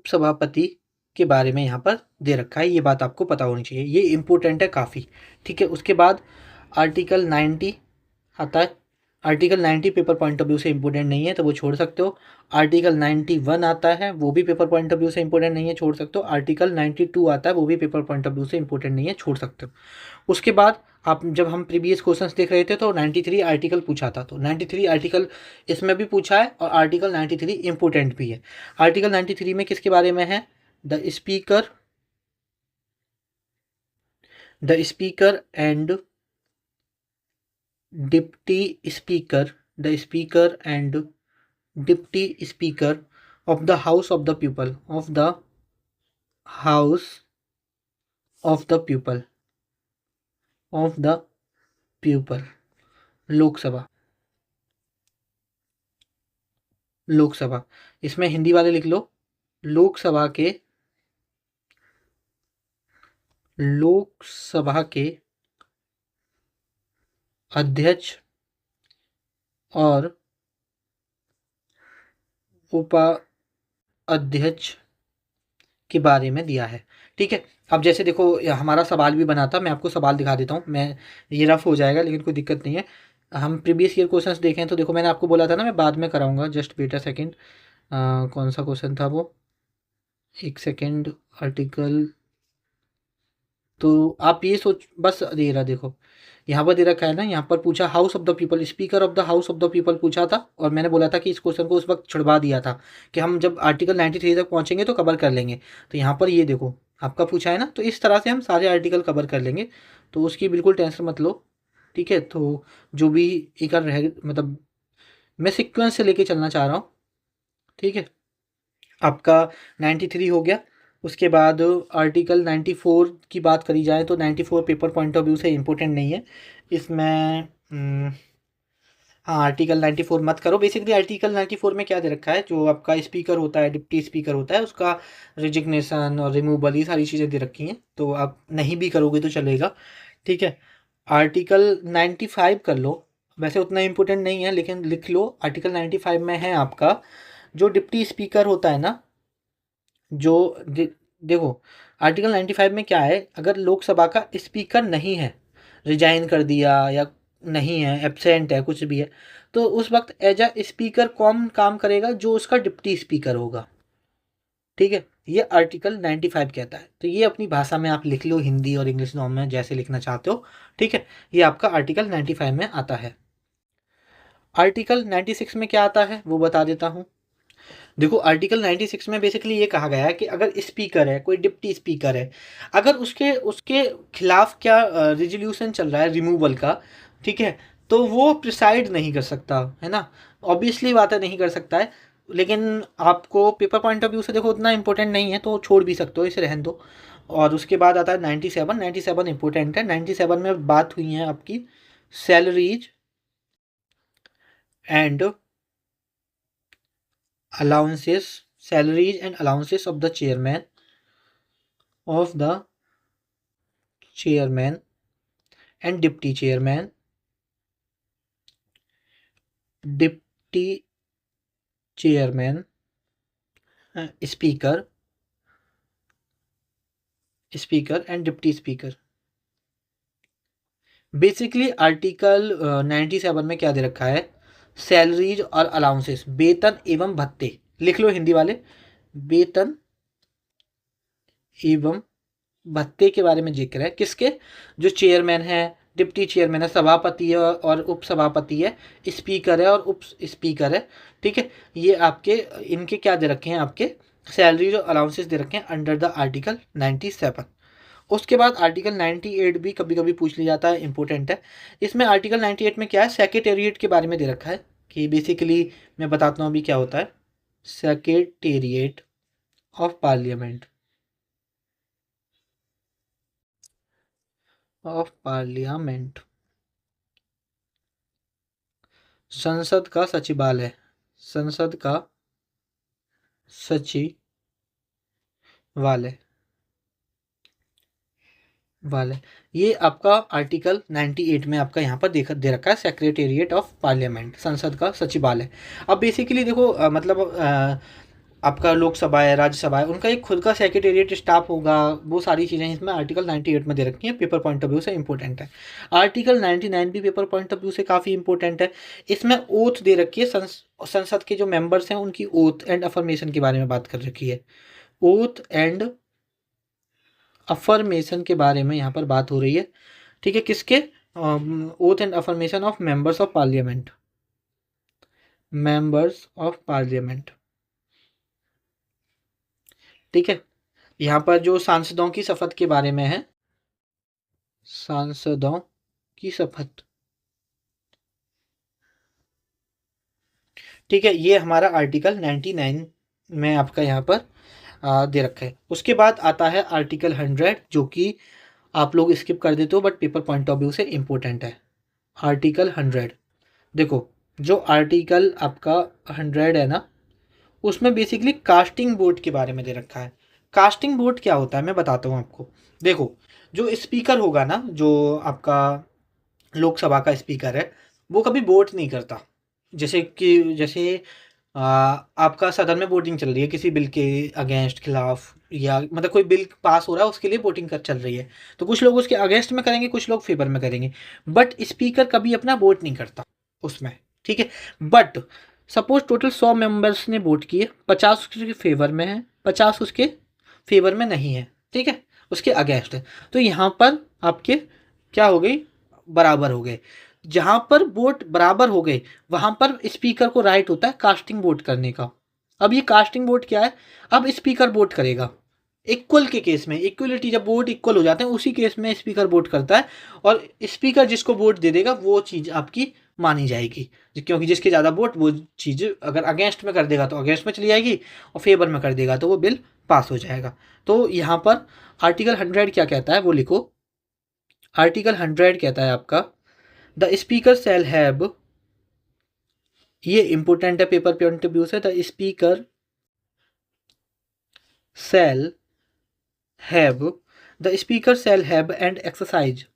सभापति के बारे में यहाँ पर दे रखा है। ये बात आपको पता होनी चाहिए, ये इम्पोर्टेंट है काफ़ी। ठीक है, उसके बाद आर्टिकल 90 आता है। Article 90 paper point of view से इंपॉर्टेंट नहीं है, तो वो छोड़ सकते हो। आर्टिकल 91 आता है, वो भी पेपर पॉइंट ऑफ व्यू से इंपॉर्टेंट नहीं है, छोड़ सकते हो। आर्टिकल 92 आता है, वो भी पेपर पॉइंट ऑफ व्यू से इंपॉर्टेंट नहीं है, छोड़ सकते हो। उसके बाद आप जब हम प्रीवियस क्वेश्चंस देख रहे थे तो 93 आर्टिकल पूछा था, तो 93 आर्टिकल इसमें भी पूछा है और आर्टिकल 93 इंपॉर्टेंट भी है। आर्टिकल 93 में किसके बारे में है? The speaker and deputy speaker of the house of the people Lok Sabha. इसमें हिंदी वाले लिख लो, लोकसभा के अध्यक्ष और उपाध्यक्ष के बारे में दिया है। ठीक है, अब जैसे देखो हमारा सवाल भी बना था, मैं आपको सवाल दिखा देता हूँ। मैं ये रफ हो जाएगा लेकिन कोई दिक्कत नहीं है। हम प्रीवियस ईयर क्वेश्चंस देखें तो देखो मैंने आपको बोला था ना मैं बाद में कराऊंगा, जस्ट वेट अ सेकेंड। कौन सा क्वेश्चन था वो, एक सेकेंड। आर्टिकल, तो आप ये सोच, बस दे रहा देखो यहाँ पर दे रखा है ना, यहाँ पर पूछा house of the people, speaker of the house of the people पूछा था, और मैंने बोला था कि इस क्वेश्चन को उस वक्त छुड़वा दिया था कि हम जब आर्टिकल 93 तक पहुँचेंगे तो कवर कर लेंगे। तो यहाँ पर ये देखो आपका पूछा है ना, तो इस तरह से हम सारे आर्टिकल कवर कर लेंगे, तो उसकी बिल्कुल टेंशन मत लो। ठीक है, तो जो भी एक रह, मतलब मैं सिक्वेंस से लेके चलना चाह रहा हूँ। ठीक है, आपका 93 हो गया। उसके बाद आर्टिकल 94 की बात करी जाए तो 94 पेपर पॉइंट ऑफ व्यू से इम्पोर्टेंट नहीं है इसमें। हाँ, आर्टिकल 94 मत करो। बेसिकली आर्टिकल 94 में क्या दे रखा है, जो आपका स्पीकर होता है, डिप्टी स्पीकर होता है, उसका रिजिग्नेशन और रिमूवल, ये सारी चीज़ें दे रखी हैं, तो आप नहीं भी करोगे तो चलेगा। ठीक है, आर्टिकल 95 कर लो, वैसे उतना इम्पोर्टेंट नहीं है लेकिन लिख लो। आर्टिकल 95 में है आपका जो डिप्टी स्पीकर होता है ना, जो देखो आर्टिकल 95 में क्या है, अगर लोकसभा का स्पीकर नहीं है, रिजाइन कर दिया या नहीं है, एब्सेंट है, कुछ भी है, तो उस वक्त एज अ स्पीकर कौन काम करेगा, जो उसका डिप्टी स्पीकर होगा। ठीक है, ये आर्टिकल 95 कहता है, तो ये अपनी भाषा में आप लिख लो, हिंदी और इंग्लिश दोनों में जैसे लिखना चाहते हो। ठीक है, ये आपका आर्टिकल 95 में आता है। आर्टिकल 96 में क्या आता है वो बता देता हूँ। देखो आर्टिकल 96 में बेसिकली ये कहा गया है कि अगर स्पीकर है, कोई डिप्टी स्पीकर है, अगर उसके उसके खिलाफ क्या रिजोल्यूशन चल रहा है रिमूवल का, ठीक है, तो वो प्रिसाइड नहीं कर सकता है ना। ऑब्वियसली बात है, नहीं कर सकता है, लेकिन आपको पेपर पॉइंट ऑफ व्यू से देखो उतना इंपॉर्टेंट नहीं है तो छोड़ भी सकते हो, इसे रहने दो। और उसके बाद आता है 97 इंपॉर्टेंट है। 97 में बात हुई है आपकी salaries and allowances of the chairman and deputy chairman, speaker and deputy speaker. Basically article 97 में क्या दे रखा है, सैलरीज और अलाउंसेस, वेतन एवं भत्ते, लिख लो हिंदी वाले, वेतन एवं भत्ते के बारे में जिक्र है, किसके, जो चेयरमैन है, डिप्टी चेयरमैन है, सभापति है और उप सभापति है, स्पीकर है और उप स्पीकर है। ठीक है, ये आपके इनके क्या दे रखे हैं, आपके सैलरी और अलाउंसेस दे रखे हैं अंडर द आर्टिकल 97। उसके बाद आर्टिकल 98 भी कभी कभी पूछ लिया जाता है, इंपॉर्टेंट है। इसमें आर्टिकल 98 में क्या है, सेक्रेटेरिएट के बारे में दे रखा है, कि बेसिकली मैं बताता हूँ अभी क्या होता है, सेक्रेटेरिएट ऑफ पार्लियामेंट संसद का सचिवालय, संसद का सचिवालय ये आपका आर्टिकल 98 में आपका यहाँ पर दे रखा है, सेक्रेटेरिएट ऑफ पार्लियामेंट, संसद का सचिवालय। अब बेसिकली देखो आपका लोकसभा है, राज्यसभा है, उनका एक खुद का सेक्रेटेरिएट स्टाफ होगा, वो सारी चीज़ें इसमें आर्टिकल 98 में दे रखी हैं, पेपर पॉइंट ऑफ व्यू से इंपॉर्टेंट है। आर्टिकल 99 भी पेपर पॉइंट ऑफ व्यू से काफ़ी इंपॉर्टेंट है। इसमें ओथ दे रखी है, संसद के जो मेंबर्स हैं उनकी ओथ एंड अफर्मेशन के बारे में बात कर रखी है। ओथ एंड अफर्मेशन के बारे में यहाँ पर बात हो रही है, ठीक है, किसके? Oath and affirmation of members of parliament, members of parliament, ठीक है। यहाँ पर जो सांसदों की शपथ के बारे में है, सांसदों की शपथ, ठीक है, ये हमारा आर्टिकल 99 में आपका यहाँ पर दे रखा है। उसके बाद आता है आर्टिकल 100, जो कि आप लोग स्किप कर देते हो but paper point of view से इम्पोर्टेंट है। आर्टिकल 100, देखो जो आर्टिकल आपका 100 है ना, उसमें बेसिकली कास्टिंग वोट के बारे में दे रखा है। कास्टिंग वोट क्या होता है मैं बताता हूँ आपको। देखो जो स्पीकर होगा ना, जो आपका लोकसभा का स्पीकर है, वो कभी वोट नहीं करता। जैसे आपका सदन में वोटिंग चल रही है किसी बिल के अगेंस्ट, खिलाफ, या मतलब कोई बिल पास हो रहा है उसके लिए वोटिंग चल रही है, तो कुछ लोग उसके अगेंस्ट में करेंगे, कुछ लोग फेवर में करेंगे, बट स्पीकर कभी अपना वोट नहीं करता उसमें, ठीक है। बट सपोज टोटल 100 मेंबर्स ने वोट किए, 50 उसके फेवर में है, 50 उसके फेवर में नहीं है, ठीक है, उसके अगेंस्ट है, तो यहाँ पर आपके क्या हो गई? बराबर हो गए। जहाँ पर वोट बराबर हो गए वहाँ पर स्पीकर को राइट होता है कास्टिंग वोट करने का। अब ये कास्टिंग वोट क्या है? अब स्पीकर वोट करेगा इक्वल के केस में, इक्वलिटी जब वोट इक्वल हो जाते हैं उसी केस में स्पीकर वोट करता है, और स्पीकर जिसको वोट दे देगा वो चीज़ आपकी मानी जाएगी, क्योंकि जिसके ज़्यादा वोट, वो चीज़ अगर अगेंस्ट में कर देगा तो अगेंस्ट में चली जाएगी, और फेवर में कर देगा तो वो बिल पास हो जाएगा। तो यहाँ पर आर्टिकल 100 क्या कहता है वो लिखो। आर्टिकल 100 कहता है आपका द स्पीकर शैल हैव, ये इंपॉर्टेंट है पेपर पॉइंट ऑफ व्यू से, the speaker shall have, the speaker shall have and exercise,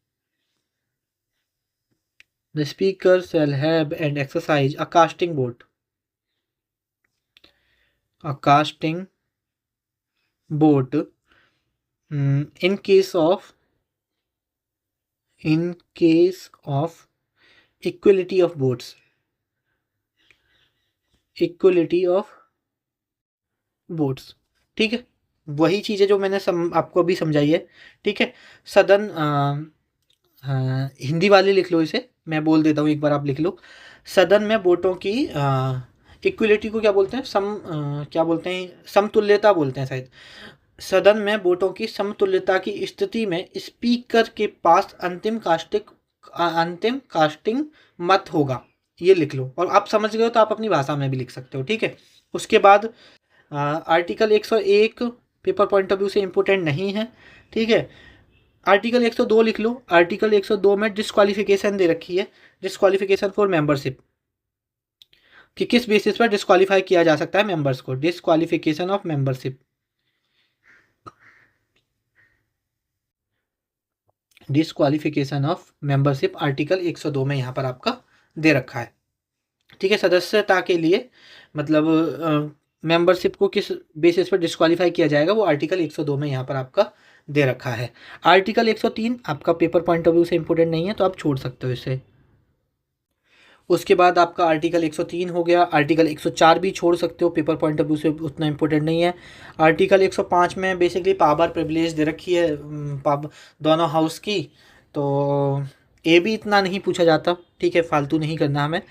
the speaker shall have and exercise a casting vote, a casting vote in case of equality of votes, equality of votes, ठीक है। वही चीज़ है जो मैंने आपको अभी समझाई है, ठीक है। सदन हिंदी वाले लिख लो इसे, मैं बोल देता हूँ एक बार, आप लिख लो। सदन में वोटों की इक्वलिटी को क्या बोलते हैं? क्या बोलते हैं? समतुल्यता बोलते हैं शायद। सदन में वोटों की समतुल्यता की स्थिति में स्पीकर के पास अंतिम कास्टिंग मत होगा, ये लिख लो। और आप समझ गए हो तो आप अपनी भाषा में भी लिख सकते हो, ठीक है। उसके बाद article 101 paper point of view से इम्पोर्टेंट नहीं है, ठीक है। आर्टिकल 102 लिख लो। आर्टिकल 102 में डिस्क्वालिफिकेशन दे रखी है, डिस्क्वालिफिकेशन फॉर मेंबरशिप, कि किस बेसिस पर डिस्क्वालीफाई किया जा सकता है मेंबर्स को, disqualification of membership, disqualification of membership article 102 में यहाँ पर आपका दे रखा है, ठीक है। सदस्यता के लिए मतलब मेंबरशिप को किस बेसिस पर डिस्क्वालीफाई किया जाएगा वो आर्टिकल 102 में यहाँ पर आपका दे रखा है। आर्टिकल 103 आपका पेपर पॉइंट ऑफ व्यू से इंपॉर्टेंट नहीं है तो आप छोड़ सकते हो इसे। उसके बाद आपका आर्टिकल 103 हो गया। आर्टिकल 104 भी छोड़ सकते हो, पेपर पॉइंट ऑफ व्यू से उतना इंपॉर्टेंट नहीं है। आर्टिकल 105 में बेसिकली पावर प्रिविलेज दे रखी है दोनों हाउस की, तो ये भी इतना नहीं पूछा जाता, ठीक है, फालतू नहीं करना हमें।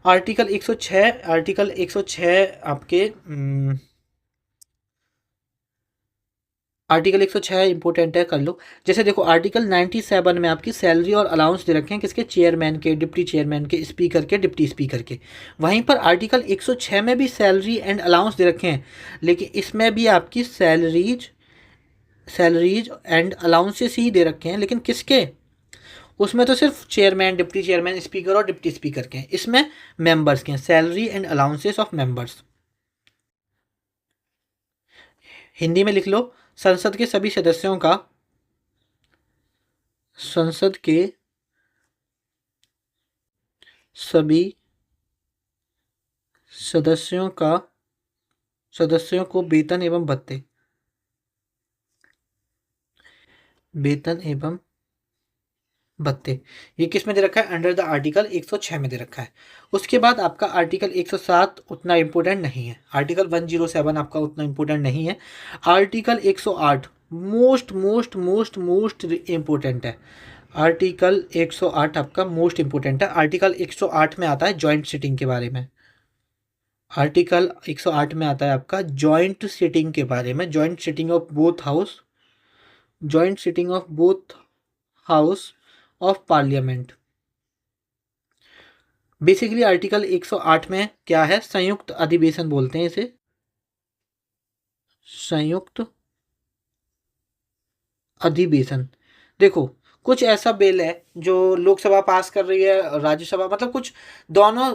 आर्टिकल 106 आपके आर्टिकल 106 इंपॉर्टेंट है, कर लो। जैसे देखो आर्टिकल 97 में आपकी सैलरी और अलाउंस दे रखे हैं किसके? चेयरमैन के, डिप्टी चेयरमैन के, स्पीकर के, डिप्टी स्पीकर के। वहीं पर आर्टिकल 106 में भी सैलरी एंड अलाउंस दे रखे हैं, लेकिन इसमें भी आपकी सैलरीज एंड अलाउंसेस ही दे रखे हैं, लेकिन किसके? उसमें तो सिर्फ चेयरमैन, डिप्टी चेयरमैन, स्पीकर और डिप्टी स्पीकर के हैं, इसमें मेंबर्स के हैं, salary and allowances of members. Hindi में लिख लो, संसद के सभी सदस्यों का, संसद के सभी सदस्यों को वेतन एवं भत्ते, वेतन एवं भत्ते, ये किस में दे रखा है? अंडर द आर्टिकल 106 में दे रखा है। उसके बाद आपका आर्टिकल 107 उतना इंपॉर्टेंट नहीं है, आर्टिकल 107 आपका उतना इंपॉर्टेंट नहीं है। Article 108 most most most most important है। आर्टिकल 108 आपका मोस्ट इंपॉर्टेंट है। आर्टिकल 108 में आता है जॉइंट सिटिंग के बारे में। आर्टिकल 108 में आता है आपका जॉइंट सिटिंग के बारे में, joint sitting of both house, joint sitting of both house of parliament. Basically article 108 में क्या है? संयुक्त अधिवेशन बोलते हैं इसे, संयुक्त अधिवेशन। देखो कुछ ऐसा बिल है जो लोकसभा पास कर रही है, राज्यसभा, मतलब कुछ दोनों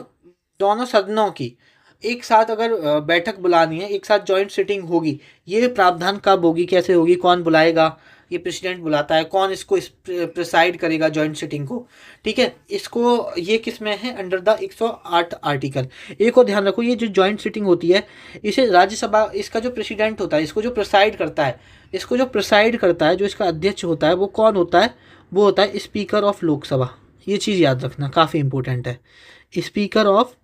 दोनों सदनों की एक साथ अगर बैठक बुलानी है, एक साथ जॉइंट सिटिंग होगी, ये प्रावधान कब होगी, कैसे होगी, कौन बुलाएगा? ये प्रेसिडेंट बुलाता है। कौन इसको प्रिसाइड करेगा जॉइंट सिटिंग को? ठीक है, इसको ये किस में है? Under the 108 article. एक और ध्यान रखो, ये जो जॉइंट सिटिंग होती है इसे राज्यसभा, इसका जो प्रेसिडेंट होता है, इसको जो प्रिसाइड करता है, इसको जो प्रिसाइड करता है, जो इसका अध्यक्ष होता है, वो कौन होता है? वो होता है स्पीकर ऑफ लोकसभा। ये चीज़ याद रखना, काफ़ी इंपॉर्टेंट है। स्पीकर ऑफ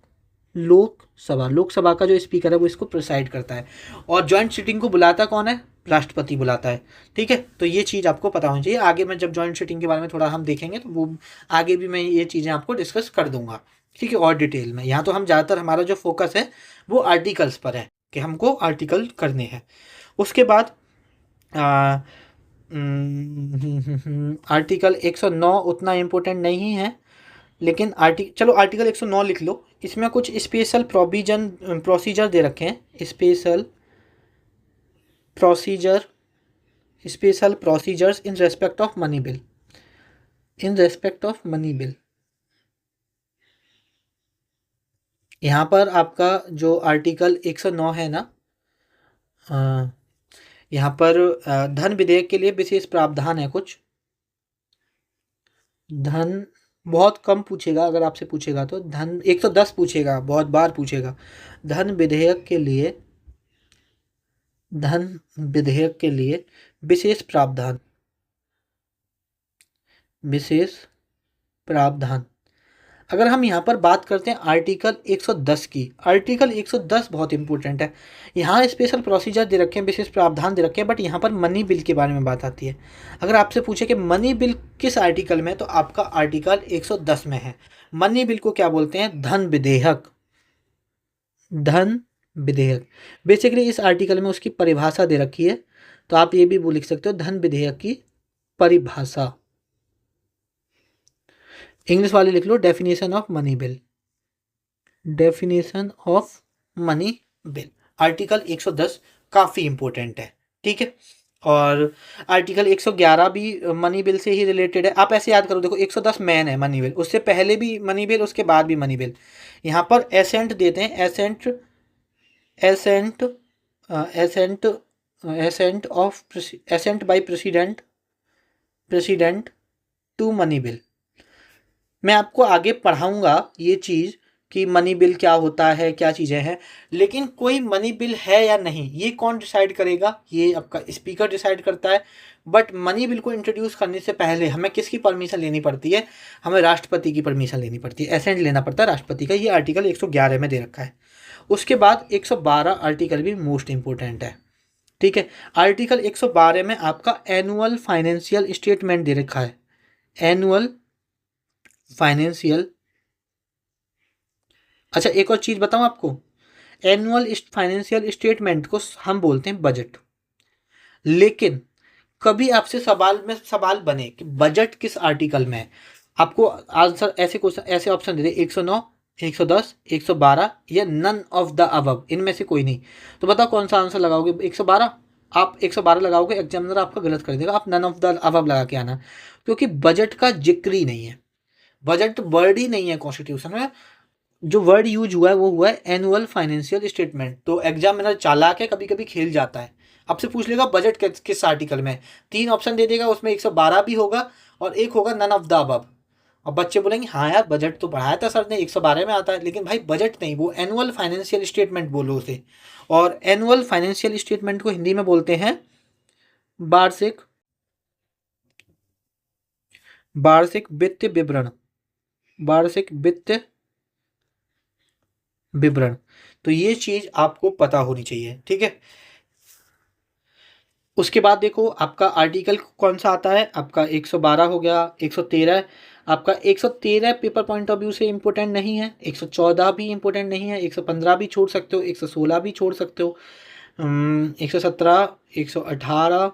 लोकसभा, लोकसभा का जो स्पीकर है वो इसको प्रिसाइड करता है। और जॉइंट सिटिंग को बुलाता कौन है? राष्ट्रपति बुलाता है। ठीक है, तो ये चीज़ आपको पता होनी चाहिए। आगे मैं जब जॉइंट सिटिंग के बारे में थोड़ा हम देखेंगे तो वो आगे भी मैं ये चीज़ें आपको डिस्कस कर दूंगा, ठीक है, और डिटेल में। यहाँ तो हम ज़्यादातर हमारा जो फोकस है वो आर्टिकल्स पर है कि हमको आर्टिकल करने हैं। उसके बाद आर्टिकल 109 उतना इम्पोर्टेंट नहीं है, लेकिन चलो आर्टिकल 109 लिख लो। इसमें कुछ स्पेशल प्रोसीजर दे रखे हैं, special procedures in respect of money bill, in respect of money bill. यहाँ पर आपका जो आर्टिकल 109 है ना, यहाँ पर धन विधेयक के लिए विशेष प्रावधान है कुछ। धन बहुत कम पूछेगा, अगर आपसे पूछेगा तो धन 110 पूछेगा, बहुत बार पूछेगा। धन विधेयक के लिए विशेष प्रावधान, विशेष प्रावधान। अगर हम यहाँ पर बात करते हैं आर्टिकल 110 की, आर्टिकल 110 बहुत इंपॉर्टेंट है। यहाँ स्पेशल प्रोसीजर दे रखे हैं, विशेष प्रावधान दे रखे हैं, बट यहाँ पर मनी बिल के बारे में बात आती है। अगर आपसे पूछे कि मनी बिल किस आर्टिकल में है, तो आपका आर्टिकल 110 में है। मनी बिल को क्या बोलते हैं? धन विधेयक, धन विधेयक। बेसिकली इस आर्टिकल में उसकी परिभाषा दे रखी है, तो आप ये भी लिख सकते हो, धन विधेयक की परिभाषा। इंग्लिश वाले लिख लो, definition of money bill, definition of money bill. Article 110 काफ़ी इंपॉर्टेंट है, ठीक है। और आर्टिकल 111 भी मनी बिल से ही रिलेटेड है। आप ऐसे याद करो, देखो 110 मैन है मनी बिल, उससे पहले भी मनी बिल, उसके बाद भी मनी बिल। यहाँ पर एसेंट देते हैं, assent by president to money bill. मैं आपको आगे पढ़ाऊंगा ये चीज़ कि मनी बिल क्या होता है, क्या चीज़ें हैं, लेकिन कोई मनी बिल है या नहीं ये कौन डिसाइड करेगा? ये आपका स्पीकर डिसाइड करता है। बट मनी बिल को इंट्रोड्यूस करने से पहले हमें किसकी परमिशन लेनी पड़ती है? हमें राष्ट्रपति की परमिशन लेनी पड़ती है, एसेंट लेना पड़ता है राष्ट्रपति का। ये आर्टिकल 111 में दे रखा है। उसके बाद 112 आर्टिकल भी मोस्ट इंपॉर्टेंट है, ठीक है। आर्टिकल 112 में आपका एनुअल फाइनेंशियल स्टेटमेंट दे रखा है, एनुअल फाइनेंशियल। अच्छा एक और चीज़ बताऊं आपको, एनुअल फाइनेंशियल स्टेटमेंट को हम बोलते हैं बजट। लेकिन कभी आपसे सवाल बने कि बजट किस आर्टिकल में है, आपको आंसर ऐसे क्वेश्चन, ऐसे ऑप्शन दे दे 109, 110, 112 या नन ऑफ द अबव, इनमें से कोई नहीं, तो बताओ कौन सा आंसर लगाओगे? 112। आप 112 लगाओगे, एग्जामिनर आपका गलत कर देगा, आप नन ऑफ द अबव लगा के आना, क्योंकि बजट का जिक्र ही नहीं है, बजट वर्ड ही नहीं है कॉन्स्टिट्यूशन में। जो वर्ड यूज हुआ है वो हुआ है एनुअल फाइनेंशियल स्टेटमेंट। तो एग्जामिनर चालाक है, कभी कभी खेल जाता है, आपसे पूछ लेगा बजट किस आर्टिकल में, 3 ऑप्शन दे देगा, उसमें 112 भी होगा और एक होगा नन ऑफ द अबव। और बच्चे बोलेंगे हाँ यार बजट तो बढ़ाया था सर ने, 112 में आता है, लेकिन भाई बजट नहीं, वो एनुअल फाइनेंशियल स्टेटमेंट बोलो उसे। और एनुअल फाइनेंशियल स्टेटमेंट को हिंदी में बोलते हैं वार्षिक वार्षिक वित्त विवरण, वार्षिक वित्त विवरण। तो ये चीज आपको पता होनी चाहिए, ठीक है। उसके बाद देखो आपका आर्टिकल कौन सा आता है, आपका 112 हो गया, 113। आपका 113 पेपर पॉइंट ऑफ व्यू से इंपॉर्टेंट नहीं है, 114 भी इंपॉर्टेंट नहीं है, 115 भी छोड़ सकते हो, 116 भी छोड़ सकते हो, 117, 118,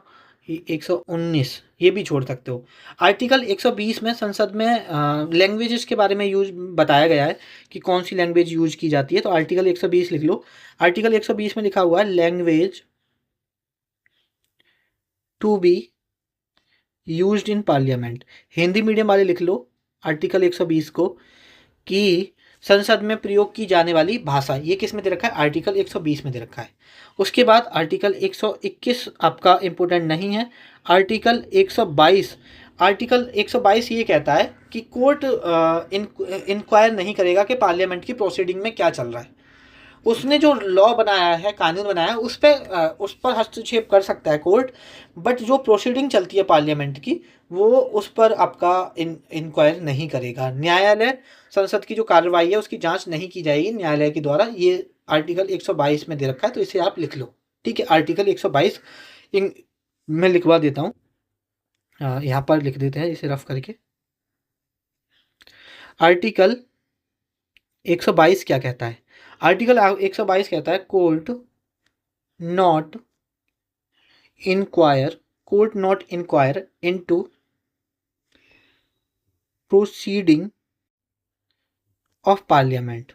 119 ये भी छोड़ सकते हो। आर्टिकल 120 में संसद में लैंग्वेजेस के बारे में यूज बताया गया है कि कौन सी लैंग्वेज यूज की जाती है, तो आर्टिकल 120 लिख लो। आर्टिकल 120 में लिखा हुआ है language to be used in parliament. Hindi medium वाले लिख लो आर्टिकल 120 को कि संसद में प्रयोग की जाने वाली भाषा, ये किस में दे रखा है, आर्टिकल 120 में दे रखा है। उसके बाद आर्टिकल 121 आपका इंपॉर्टेंट नहीं है। आर्टिकल 122, आर्टिकल 122 ये कहता है कि कोर्ट इंक्वायर नहीं करेगा कि पार्लियामेंट की प्रोसीडिंग में क्या चल रहा है। उसने जो लॉ बनाया है, कानून बनाया है, उस पर हस्तक्षेप कर सकता है कोर्ट, बट जो प्रोसीडिंग चलती है पार्लियामेंट की वो उस पर आपका इंक्वायर नहीं करेगा। न्यायालय संसद की जो कार्रवाई है उसकी जांच नहीं की जाएगी न्यायालय के द्वारा, ये आर्टिकल 122 में दे रखा है, तो इसे आप लिख लो, ठीक है। आर्टिकल 122 मैं लिखवा देता हूँ, यहाँ पर लिख देते हैं इसे रफ करके। आर्टिकल 122 क्या कहता है, आर्टिकल 122 कहता है court not inquire into proceeding of parliament,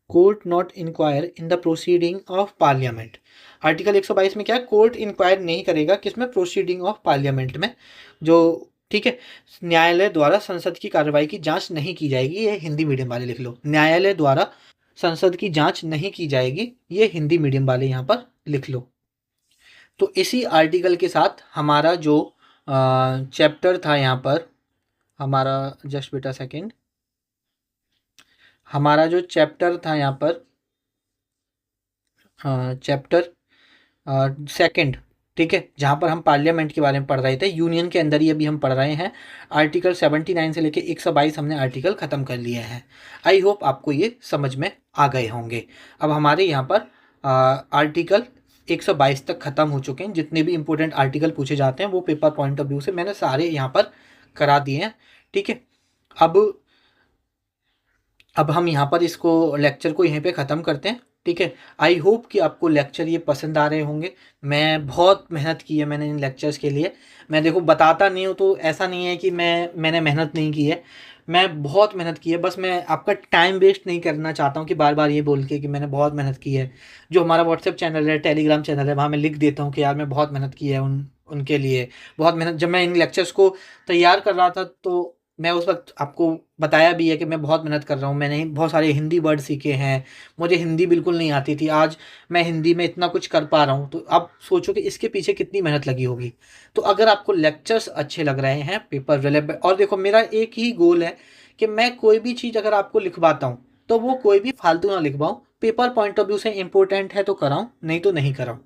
court not inquire in the proceeding of parliament. Article 122 में क्या है, कोर्ट इंक्वायर नहीं करेगा किसमें, प्रोसीडिंग ऑफ पार्लियामेंट में, जो ठीक है, न्यायालय द्वारा संसद की कार्रवाई की जांच नहीं की जाएगी, ये हिंदी मीडियम वाले लिख लो, न्यायालय द्वारा संसद की जांच नहीं की जाएगी, ये हिंदी मीडियम वाले यहाँ पर लिख लो। तो इसी आर्टिकल के साथ हमारा जो चैप्टर था यहाँ पर, हमारा जस्ट बेटा सेकेंड, हमारा जो चैप्टर था यहाँ पर चैप्टर सेकंड, ठीक है, जहाँ पर हम पार्लियामेंट के बारे में पढ़ रहे थे, यूनियन के अंदर ही अभी हम पढ़ रहे हैं। आर्टिकल 79 से लेके 122 हमने आर्टिकल ख़त्म कर लिए हैं। आई होप आपको ये समझ में आ गए होंगे। अब हमारे यहाँ पर आर्टिकल 122 तक ख़त्म हो चुके हैं, जितने भी इंपॉर्टेंट आर्टिकल पूछे जाते हैं वो पेपर पॉइंट ऑफ व्यू से मैंने सारे यहाँ पर करा दिए हैं, ठीक है। अब हम यहाँ पर इसको लेक्चर को यहीं पे ख़त्म करते हैं, ठीक है। आई होप कि आपको लेक्चर ये पसंद आ रहे होंगे। मैं बहुत मेहनत की है मैंने इन लेक्चर्स के लिए, मैं देखो बताता नहीं हूँ तो ऐसा नहीं है कि मैंने मेहनत नहीं की है, मैं बहुत मेहनत की है, बस मैं आपका टाइम वेस्ट नहीं करना चाहता हूँ कि बार बार ये बोल के कि मैंने बहुत मेहनत की है। जो हमारा व्हाट्सएप चैनल है, टेलीग्राम चैनल है, वहाँ मैं लिख देता हूँ कि यार मैं बहुत मेहनत की है उनके लिए, बहुत मेहनत। जब मैं इन लेक्चर्स को तैयार कर रहा था तो मैं उस वक्त आपको बताया भी है कि मैं बहुत मेहनत कर रहा हूँ, मैंने बहुत सारे हिंदी वर्ड सीखे हैं, मुझे हिंदी बिल्कुल नहीं आती थी, आज मैं हिंदी में इतना कुछ कर पा रहा हूँ, तो आप सोचो कि इसके पीछे कितनी मेहनत लगी होगी। तो अगर आपको लेक्चर्स अच्छे लग रहे हैं, पेपर रिलेवेंट, और देखो मेरा एक ही गोल है कि मैं कोई भी चीज़ अगर आपको लिखवाता हूँ तो वो कोई भी फालतू ना लिखवाऊँ, पेपर पॉइंट ऑफ व्यू से इंपॉर्टेंट है तो कराऊँ, नहीं तो नहीं कराऊँ,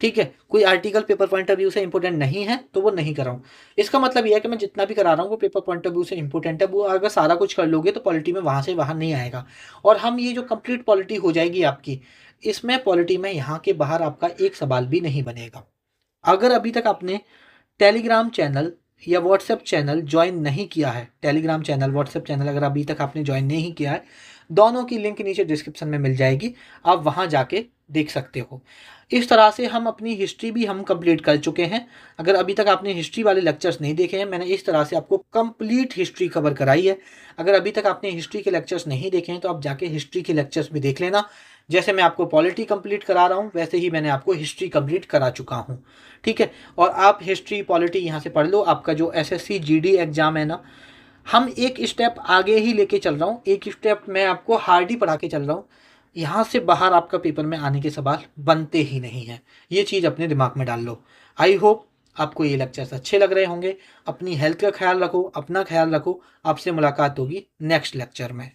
ठीक है। कोई article paper point of view से इंपॉर्टेंट नहीं है तो वो नहीं कराऊँ। इसका मतलब यह है कि मैं जितना भी करा रहा हूँ वो पेपर पॉइंट ऑफ व्यू से इंपॉर्टेंट है, वो अगर सारा कुछ कर लोगे तो पॉलिटी में वहाँ से बाहर नहीं आएगा, और हम ये जो कंप्लीट पॉलिटी हो जाएगी आपकी, इसमें पॉलिटी में यहाँ के बाहर आपका एक सवाल भी नहीं बनेगा। अगर अभी तक आपने टेलीग्राम चैनल या व्हाट्सएप चैनल ज्वाइन नहीं किया है, टेलीग्राम चैनल व्हाट्सएप चैनल अगर अभी तक आपने ज्वाइन नहीं किया है, दोनों की लिंक नीचे डिस्क्रिप्शन में मिल जाएगी, आप वहाँ जाके देख सकते हो। इस तरह से हम अपनी हिस्ट्री भी हम कंप्लीट कर चुके हैं। अगर अभी तक आपने हिस्ट्री वाले लेक्चर्स नहीं देखे हैं, मैंने इस तरह से आपको कंप्लीट हिस्ट्री कवर कराई है। अगर अभी तक आपने हिस्ट्री के लेक्चर्स नहीं देखे हैं तो आप जाके हिस्ट्री के लेक्चर्स भी देख लेना। जैसे मैं आपको पॉलिटी कंप्लीट करा रहा हूँ वैसे ही मैंने आपको हिस्ट्री कंप्लीट करा चुका हूँ, ठीक है। और आप हिस्ट्री पॉलिटी यहाँ से पढ़ लो। आपका जो एसएससी जीडी एग्जाम है ना, हम एक स्टेप आगे ही लेके चल रहा हूँ, एक स्टेप मैं आपको हार्ड ही पढ़ा के चल रहा हूँ। यहाँ से बाहर आपका पेपर में आने के सवाल बनते ही नहीं हैं, ये चीज़ अपने दिमाग में डाल लो। आई होप आपको ये लेक्चर्स अच्छे लग रहे होंगे। अपनी हेल्थ का ख्याल रखो, अपना ख्याल रखो। आपसे मुलाकात होगी नेक्स्ट लेक्चर में।